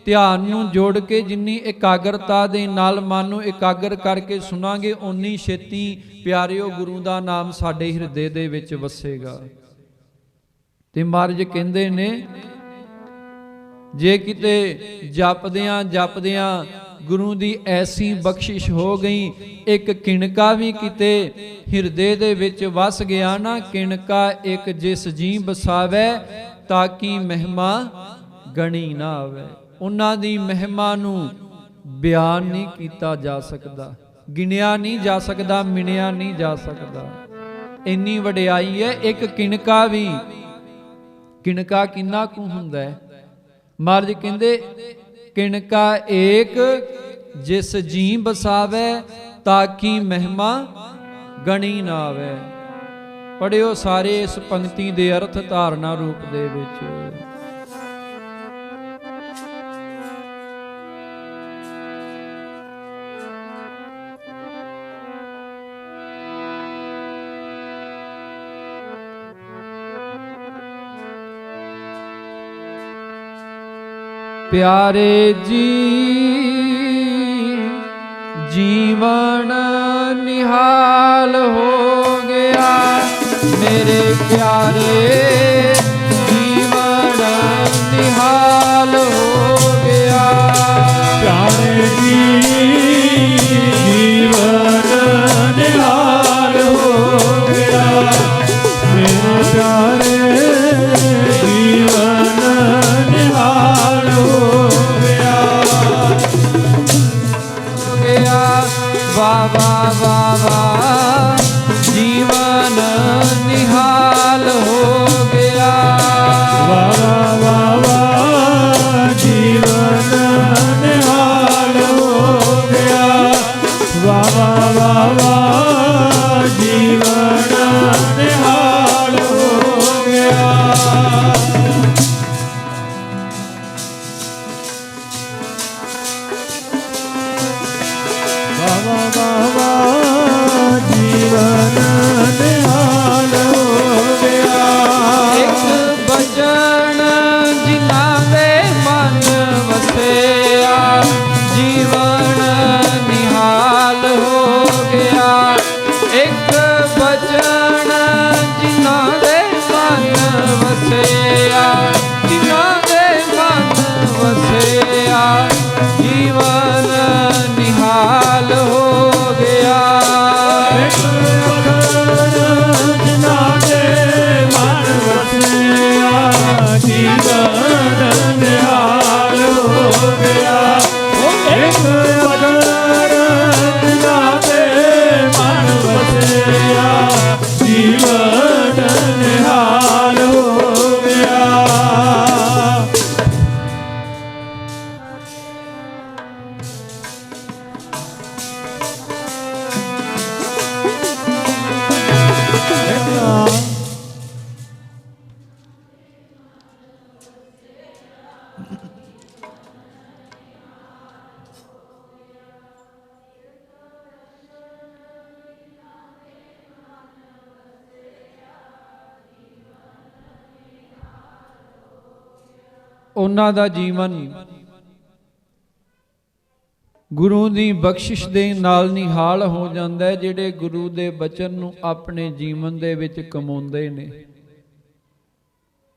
ਧਿਆਨ ਨੂੰ ਜੋੜ ਕੇ ਜਿੰਨੀ ਇਕਾਗਰਤਾ ਦੇ ਨਾਲ ਮਨ ਨੂੰ ਇਕਾਗਰ ਕਰਕੇ ਸੁਣਾਂਗੇ, ਓਨੀ ਛੇਤੀ ਪਿਆਰਿਓ ਗੁਰੂ ਦਾ ਨਾਮ ਸਾਡੇ ਹਿਰਦੇ ਦੇ ਵਿੱਚ ਵਸੇਗਾ। ਤੇ ਮਹਾਰਾਜ ਕਹਿੰਦੇ ਨੇ ਜੇ ਕਿਤੇ ਜਪਦਿਆਂ ਗੁਰੂ ਦੀ ਐਸੀ ਬਖਸ਼ਿਸ਼ ਹੋ ਗਈ, ਇੱਕ ਕਿਣਕਾ ਵੀ ਕਿਤੇ ਹਿਰਦੇ ਦੇ ਵਿੱਚ ਵਸ ਗਿਆ ਨਾ, ਕਿਣਕਾ ਇੱਕ ਜਿਸ ਜੀ ਬਸਾਵੇ, ਤਾਂ ਕਿ ਮਹਿਮਾ ਗਣੀ ਨਾ ਆਵੇ। ਉਹਨਾਂ ਦੀ ਮਹਿਮਾ ਨੂੰ ਬਿਆਨ ਨਹੀਂ ਕੀਤਾ ਜਾ ਸਕਦਾ, ਗਿਣਿਆ ਨਹੀਂ ਜਾ ਸਕਦਾ, ਮਿਣਿਆ ਨਹੀਂ ਜਾ ਸਕਦਾ। ਇੰਨੀ ਵਡਿਆਈ ਹੈ ਇੱਕ ਕਿਣਕਾ ਵੀ। ਕਿਣਕਾ ਕਿੰਨਾ ਕੁ ਹੁੰਦਾ ਹੈ? ਮਹਾਰਾਜ ਕਹਿੰਦੇ ਕਿਣਕਾ ਏਕ ਜਿਸ ਜੀ ਬਸਾਵੇ, ਤਾਂ ਕਿ ਮਹਿਮਾ ਗਣੀ ਨਾ ਆਵੇ। ਪੜਿਓ ਸਾਰੇ ਇਸ ਪੰਕਤੀ ਦੇ ਅਰਥ ਧਾਰਨਾ ਰੂਪ ਦੇ ਵਿੱਚ। ਪਿਆਰੇ ਜੀ ਜੀਵਨ ਨਿਹਾਲ ਹੋ ਗਿਆ, ਮੇਰੇ ਪਿਆਰੇ ਜੀਵਨ ਨਿਹਾਲ ਹੋ ਗਿਆ। ਪਿਆਰੇ ਜੀ ਜੀਵਨ ਨਿਹਾਲ ਹੋ ਗਿਆ, ਮੇਰੇ ਪਿਆਰੇ ਜੀਵਨ ਨਿਹਾਲ ਹੋ ਗਿਆ। ਵਾਹ ਵਾਹ ਵਾਹ ਵਾਹ, ਜੀਵਨ ਨਿਹਾਲ ਹੋ ਗਿਆ। ਵਾਹ ਵਾਹ ਵਾਹ, ਜੀਵਨ ਨਿਹਾਲ ਹੋ ਗਿਆ। ਵਾਹ ਵਾਹ ਵਾਹ, ਜੀਵਨ ਨਿਹਾਲ ਹੋ ਗਿਆ। ਜੀਵਨ ਨਿਹਾਲ ਹੋ ਗਿਆ। ਇੱਕ ਬਚਨ ਜਿਨ੍ਹਾਂ ਦੇ ਮਨ ਵਸਿਆ, ਜੀਵਨ ਉਹਨਾਂ ਦਾ ਜੀਵਨ ਗੁਰੂ ਦੀ ਬਖਸ਼ਿਸ਼ ਦੇ ਨਾਲ ਨਿਹਾਲ ਹੋ ਜਾਂਦਾ ਹੈ, ਜਿਹੜੇ ਗੁਰੂ ਦੇ ਬਚਨ ਨੂੰ ਆਪਣੇ ਜੀਵਨ ਦੇ ਵਿੱਚ ਕਮਾਉਂਦੇ ਨੇ।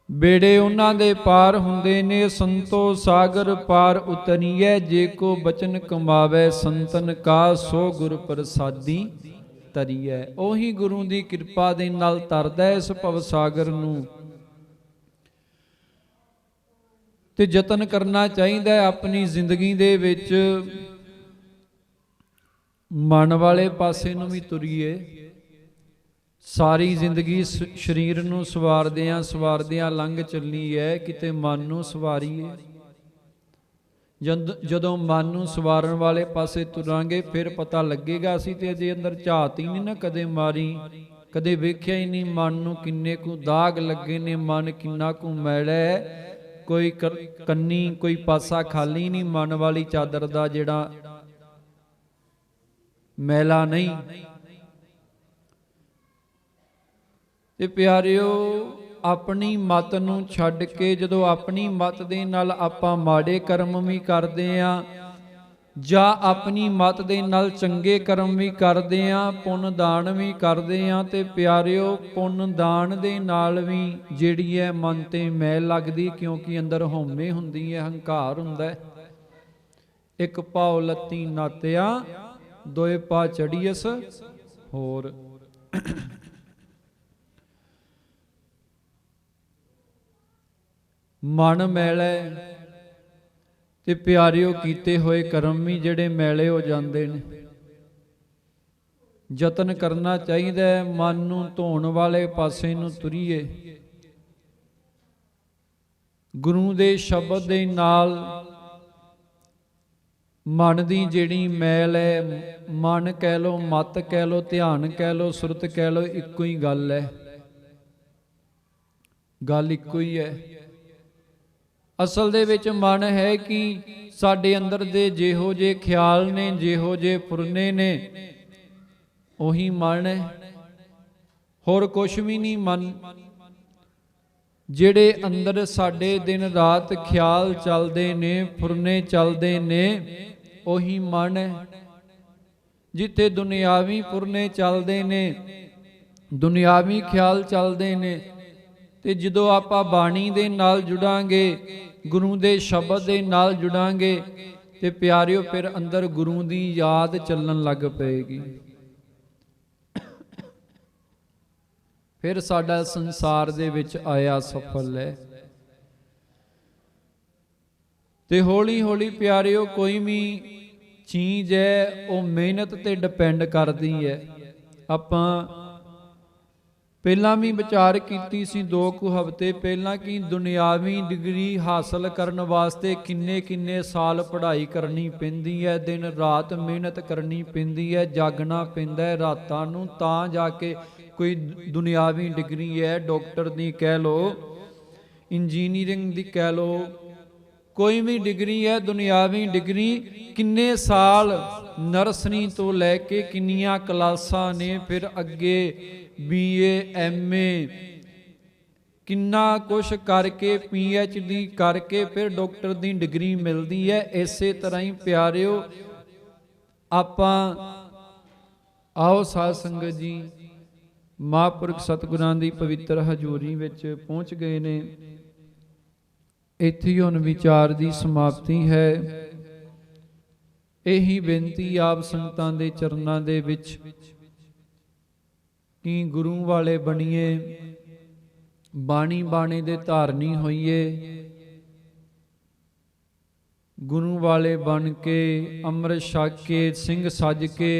ਬੇੜੇ ਉਹਨਾਂ ਦੇ ਪਾਰ ਹੁੰਦੇ ਨੇ, ਸੰਤੋ ਸਾਗਰ ਪਾਰ ਉਤਰੀਐ, ਜੇ ਕੋ ਬਚਨ ਕਮਾਵੇ ਸੰਤਨ ਕਾ, ਸੋ ਗੁਰ ਪ੍ਰਸਾਦੀ ਤਰੀਐ। ਉਹੀ ਗੁਰੂ ਦੀ ਕਿਰਪਾ ਦੇ ਨਾਲ ਤਰਦਾ ਇਸ ਭਵ ਸਾਗਰ ਨੂੰ। ਤੇ ਯਤਨ ਕਰਨਾ ਚਾਹੀਦਾ ਹੈ ਆਪਣੀ ਜ਼ਿੰਦਗੀ ਦੇ ਵਿੱਚ ਮਨ ਵਾਲੇ ਪਾਸੇ ਨੂੰ ਵੀ ਤੁਰੀਏ। ਸਾਰੀ ਜ਼ਿੰਦਗੀ ਸਰੀਰ ਨੂੰ ਸਵਾਰਦਿਆਂ ਲੰਘ ਚੱਲੀ ਹੈ, ਕਿਤੇ ਮਨ ਨੂੰ ਸਵਾਰੀਏ। ਜਦੋਂ ਮਨ ਨੂੰ ਸਵਾਰਨ ਵਾਲੇ ਪਾਸੇ ਤੁਰਾਂਗੇ ਫਿਰ ਪਤਾ ਲੱਗੇਗਾ। ਅਸੀਂ ਤੇ ਅਜੇ ਅੰਦਰ ਝਾਤ ਹੀ ਨਹੀਂ ਨਾ ਕਦੇ ਮਾਰੀ, ਕਦੇ ਵੇਖਿਆ ਹੀ ਨਹੀਂ ਮਨ ਨੂੰ ਕਿੰਨੇ ਕੁ ਦਾਗ ਲੱਗੇ ਨੇ, ਮਨ ਕਿੰਨਾ ਕੁ ਮੈਲਾ ਹੈ। ਕੋਈ ਕੰਨੀ ਕੋਈ ਪਾਸਾ ਖਾਲੀ ਨਹੀਂ ਮਨ ਵਾਲੀ ਚਾਦਰ ਦਾ, ਜਿਹੜਾ ਮੈਲਾ ਨਹੀਂ। ਤੇ ਪਿਆਰਿਓ, ਆਪਣੀ ਮਤ ਨੂੰ ਛੱਡ ਕੇ ਜਦੋਂ ਆਪਣੀ ਮਤ ਦੇ ਨਾਲ ਆਪਾਂ ਮਾੜੇ ਕਰਮ ਵੀ ਕਰਦੇ ਆਂ ਜਾਂ ਆਪਣੀ ਮਤ ਦੇ ਨਾਲ ਚੰਗੇ ਕਰਮ ਵੀ ਕਰਦੇ ਆਂ, ਪੁੰਨ ਦਾਨ ਵੀ ਕਰਦੇ ਆਂ, ਤੇ ਪਿਆਰਿਓ ਪੁੰਨ ਦਾਨ ਦੇ ਨਾਲ ਵੀ ਜਿਹੜੀ ਹੈ ਮਨ ਤੇ ਮੈਲ ਲੱਗਦੀ, ਕਿਉਂਕਿ ਅੰਦਰ ਹਉਮੈ ਹੁੰਦੀ ਹੈ, ਹੰਕਾਰ ਹੁੰਦਾ ਹੈ। ਇੱਕ ਪਾਉ ਲੱਤੀ ਨਾਤਿਆ, ਦੋਏ ਪਾ ਚੜੀਐਸ ਹੋਰ। ਮਨ ਮੈਲਾ ਤੇ ਪਿਆਰਿਓ ਕੀਤੇ ਹੋਏ ਕਰਮ ਵੀ ਜਿਹੜੇ ਮੈਲੇ ਹੋ ਜਾਂਦੇ ਨੇ। ਯਤਨ ਕਰਨਾ ਚਾਹੀਦਾ ਹੈ ਮਨ ਨੂੰ ਧੋਣ ਵਾਲੇ ਪਾਸੇ ਨੂੰ ਤੁਰੀਏ। ਗੁਰੂ ਦੇ ਸ਼ਬਦ ਦੇ ਨਾਲ ਮਨ ਦੀ ਜਿਹੜੀ ਮੈਲ ਹੈ, ਮਨ ਕਹਿ ਲੋ, ਮਤ ਕਹਿ ਲੋ, ਧਿਆਨ ਕਹਿ ਲੋ, ਸੁਰਤ ਕਹਿ ਲੋ, ਇੱਕੋ ਹੀ ਗੱਲ ਹੈ। ਗੱਲ ਇੱਕੋ ਹੀ ਹੈ। ਅਸਲ ਦੇ ਵਿੱਚ ਮਨ ਹੈ ਕਿ ਸਾਡੇ ਅੰਦਰ ਦੇ ਜਿਹੋ ਜਿਹੇ ਖਿਆਲ ਨੇ, ਜਿਹੋ ਜਿਹੇ ਫੁਰਨੇ ਨੇ, ਉਹੀ ਮਨ ਹੈ, ਹੋਰ ਕੁਛ ਵੀ ਨਹੀਂ। ਮਨ ਜਿਹੜੇ ਅੰਦਰ ਸਾਡੇ ਦਿਨ ਰਾਤ ਖਿਆਲ ਚੱਲਦੇ ਨੇ, ਫੁਰਨੇ ਚੱਲਦੇ ਨੇ, ਉਹੀ ਮਨ ਹੈ। ਜਿੱਥੇ ਦੁਨਿਆਵੀ ਫੁਰਨੇ ਚੱਲਦੇ ਨੇ, ਦੁਨਿਆਵੀ ਖਿਆਲ ਚੱਲਦੇ ਨੇ, ਤੇ ਜਦੋਂ ਆਪਾਂ ਬਾਣੀ ਦੇ ਨਾਲ ਜੁੜਾਂਗੇ, ਗੁਰੂ ਦੇ ਸ਼ਬਦ ਦੇ ਨਾਲ ਜੁੜਾਂਗੇ, ਤੇ ਪਿਆਰਿਓ ਫਿਰ ਅੰਦਰ ਗੁਰੂ ਦੀ ਯਾਦ ਚੱਲਣ ਲੱਗ ਪਏਗੀ। ਫਿਰ ਸਾਡਾ ਸੰਸਾਰ ਦੇ ਵਿੱਚ ਆਇਆ ਸਫਲ ਹੈ। ਤੇ ਹੌਲੀ ਹੌਲੀ ਪਿਆਰਿਓ ਕੋਈ ਵੀ ਚੀਜ਼ ਹੈ ਉਹ ਮਿਹਨਤ ਤੇ ਡਿਪੈਂਡ ਕਰਦੀ ਹੈ। ਆਪਾਂ ਪਹਿਲਾਂ ਵੀ ਵਿਚਾਰ ਕੀਤੀ ਸੀ 2 ਕੁ ਹਫ਼ਤੇ ਪਹਿਲਾਂ ਕਿ ਦੁਨਿਆਵੀ ਡਿਗਰੀ ਹਾਸਲ ਕਰਨ ਵਾਸਤੇ ਕਿੰਨੇ ਸਾਲ ਪੜ੍ਹਾਈ ਕਰਨੀ ਪੈਂਦੀ ਹੈ, ਦਿਨ ਰਾਤ ਮਿਹਨਤ ਕਰਨੀ ਪੈਂਦੀ ਹੈ, ਜਾਗਣਾ ਪੈਂਦਾ ਹੈ ਰਾਤਾਂ ਨੂੰ, ਤਾਂ ਜਾ ਕੇ ਕੋਈ ਦੁਨਿਆਵੀ ਡਿਗਰੀ ਹੈ। ਡਾਕਟਰ ਦੀ ਕਹਿ ਲਓ, ਇੰਜੀਨੀਅਰਿੰਗ ਦੀ ਕਹਿ ਲਓ, ਕੋਈ ਵੀ ਡਿਗਰੀ ਹੈ ਦੁਨਿਆਵੀ ਡਿਗਰੀ, ਕਿੰਨੇ ਸਾਲ ਨਰਸਰੀ ਤੋਂ ਲੈ ਕੇ ਕਿੰਨੀਆਂ ਕਲਾਸਾਂ ਨੇ, ਫਿਰ ਅੱਗੇ BA MA ਕਿੰਨਾ ਕੁਛ ਕਰਕੇ PhD ਕਰਕੇ ਫਿਰ ਡਾਕਟਰ ਦੀ ਡਿਗਰੀ ਮਿਲਦੀ ਹੈ। ਇਸੇ ਤਰ੍ਹਾਂ ਹੀ ਪਿਆਰਿਓ ਆਪਾਂ ਆਓ ਸਾਧ ਸੰਗਤ ਜੀ ਮਹਾਂਪੁਰਖ ਸਤਿਗੁਰਾਂ ਦੀ ਪਵਿੱਤਰ ਹਜ਼ੂਰੀ ਵਿੱਚ ਪਹੁੰਚ ਗਏ ਨੇ। ਇੱਥੇ ਹੁਣ ਵਿਚਾਰ ਦੀ ਸਮਾਪਤੀ ਹੈ। ਇਹੀ ਬੇਨਤੀ ਆਪ ਸੰਗਤਾਂ ਦੇ ਚਰਨਾਂ ਦੇ ਵਿੱਚ ਕਿ ਗੁਰੂ ਵਾਲੇ ਬਣੀਏ, ਬਾਣੀ ਬਾਣੇ ਦੇ ਧਾਰਨੀ ਹੋਈਏ, ਗੁਰੂ ਵਾਲੇ ਬਣ ਕੇ ਅੰਮ੍ਰਿਤ ਛਕ ਕੇ ਸਿੰਘ ਸੱਜ ਕੇ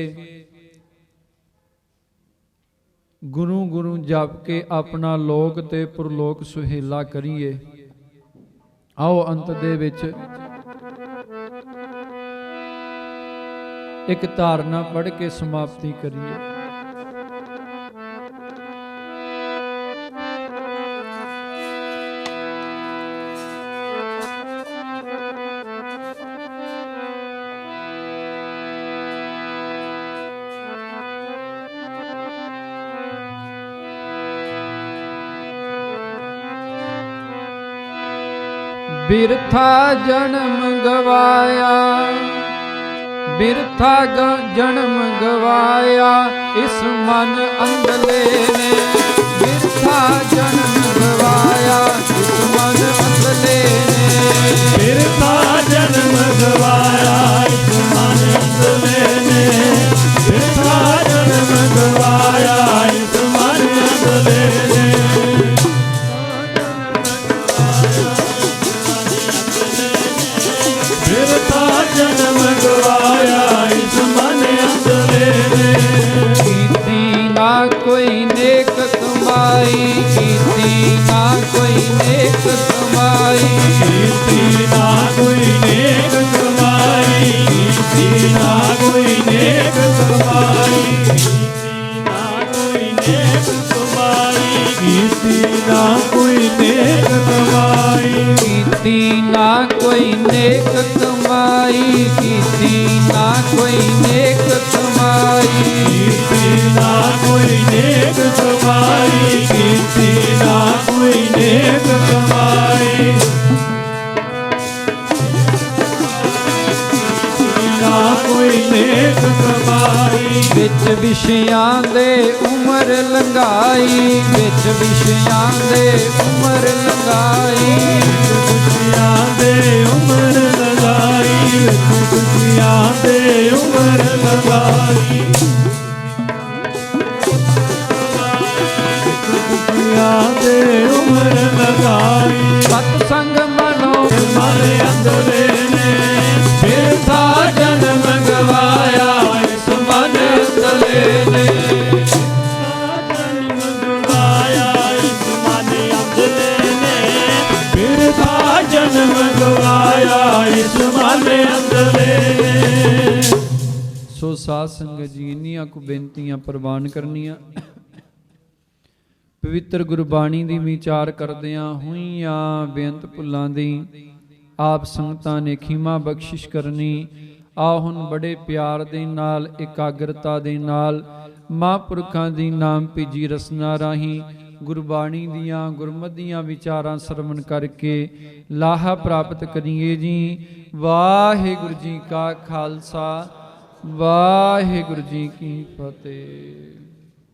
ਗੁਰੂ ਗੁਰੂ ਜਪ ਕੇ ਆਪਣਾ ਲੋਕ ਤੇ ਪਰਲੋਕ ਸੁਹੇਲਾ ਕਰੀਏ। ਆਓ ਅੰਤ ਦੇ ਵਿੱਚ ਇੱਕ ਧਾਰਨਾ ਪੜ੍ਹ ਕੇ ਸਮਾਪਤੀ ਕਰੀਏ। ਬਿਰਥਾ ਜਨਮ ਗਵਾਇਆ, ਬਿਰਥਾ ਜਨਮ ਗਵਾਇਆ ਇਸ ਮਨ ਅੰਧਲੇ ਨੇ। ਬਿਰਥਾ ਜਨਮ ਗਵਾਇਆ ਇਸ ਮਨ ਅੰਧਲੇ ਨੇ। ਬਿਰਥਾ ਜਨਮ ਗਵਾਇਆ ਇਸ ਮਨ ਅੰਧਲੇ ਨੇ। ਬਿਰਥਾ ਜਨਮ ਗਵਾਇਆ ਇਸ ਮਨ ਅੰਧਲੇ ਨੇ। ਬਿਰਥਾ ਜਨਮ ਗਵਾਇਆ ਇਸ ਮਨ ਅੰਧਲੇ ਨੇ। ਕੀਤੀ ਨਾ ਕੋਈ ਨੇਕ ਕਮਾਈ, ਕੀਤੀ ਨਾ ਕੋਈ ਨੇਕ ਕਮਾਈ, ਕੀਤੀ ਨਾ ਕੋਈ ਨੇਕ ਕਮਾਈ, ਕੀਤੀ ਨਾ ਕੋਈ ਨੇਕ ਕਮਾਈ, ਕੀਤੀ ਨਾ ਕੋਈ ਨੇਕ ਕਮਾਈ, ਕੀਤੀ ਨਾ ਕੋਈ ਨੇਕ ਕਮਾਈ, ਕੀਤੀ ਨਾ ਕੋਈ ਨੇਕ ਕਮਾਈ, ਕੀਤੀ ਨਾ ਕੋਈ ਨੇਕ ਕਮਾਈ, ਕੀਤੀ ਨਾ ਕੋਈ ਨੇਕ ਕਮਾਈ, ਕੀਤੀ ਨਾ ਕੋਈ ਨੇਕ ਕਮਾਈ, ਨਾ ਕੋਈ ਨੇਕ ਕਮਾਈ। ਵਿੱਚ ਵਿਸ਼ਿਆਂ ਦੇ ਉਮਰ ਲੰਘਾਈ, ਵਿੱਚ ਵਿਸ਼ਿਆਂ ਦੇ ਉਮਰ ਲੰਘਾਈ, ਖੁਸ਼ੀਆਂ ਦੇ ਉਮਰ ਲਗਾਈ, ਖੁਸ਼ੀਆਂ ਦੇ ਉਮਰ ਲਗਾਈ, ਖੁਸ਼ੀਆਂ ਦੇ ਉਮਰ ਲਗਾਈ। ਸਤ ਸੰਗ ਮਨੋ ਮਨ ਅੰਧਲੇ ਨੇ। ਬਿਰਥਾ ਜਨਮ ਗਵਾਇਆ ਇਸ ਮਨ ਅੰਧਲੇ ਨੇ। ਜਨਮ ਗਵਾਇਆ ਇਸ ਮਨ ਅੰਧਲੇ ਨੇ। ਬਿਰਥਾ ਜਨਮ ਗਵਾਇਆ ਇਸ ਮਨ ਅੰਧਲੇ ਨੇ। ਸੋ ਸਾਧ ਸੰਗਤ ਜੀ, ਇੰਨੀਆਂ ਕੁ ਬੇਨਤੀਆਂ ਪ੍ਰਵਾਨ ਕਰਨੀਆਂ। ਪਵਿੱਤਰ ਗੁਰਬਾਣੀ ਦੀ ਵਿਚਾਰ ਕਰਦਿਆਂ ਹੋਈਆਂ ਬੇਅੰਤ ਭੁੱਲਾਂ ਦੀ ਆਪ ਸੰਗਤਾਂ ਨੇ ਖਿਮਾ ਬਖਸ਼ਿਸ਼ ਕਰਨੀ। ਆ ਹੁਣ ਬੜੇ ਪਿਆਰ ਦੇ ਨਾਲ, ਇਕਾਗਰਤਾ ਦੇ ਨਾਲ ਮਹਾਂਪੁਰਖਾਂ ਦੀ ਨਾਮ ਭੀਜੀ ਰਸਨਾ ਰਾਹੀਂ ਗੁਰਬਾਣੀ ਦੀਆਂ ਗੁਰਮਤਿ ਦੀਆਂ ਵਿਚਾਰਾਂ ਸਰਵਣ ਕਰਕੇ ਲਾਹਾ ਪ੍ਰਾਪਤ ਕਰੀਏ ਜੀ। ਵਾਹਿਗੁਰੂ ਜੀ ਕਾ ਖਾਲਸਾ, ਵਾਹਿਗੁਰੂ ਜੀ ਕੀ ਫਤਿਹ।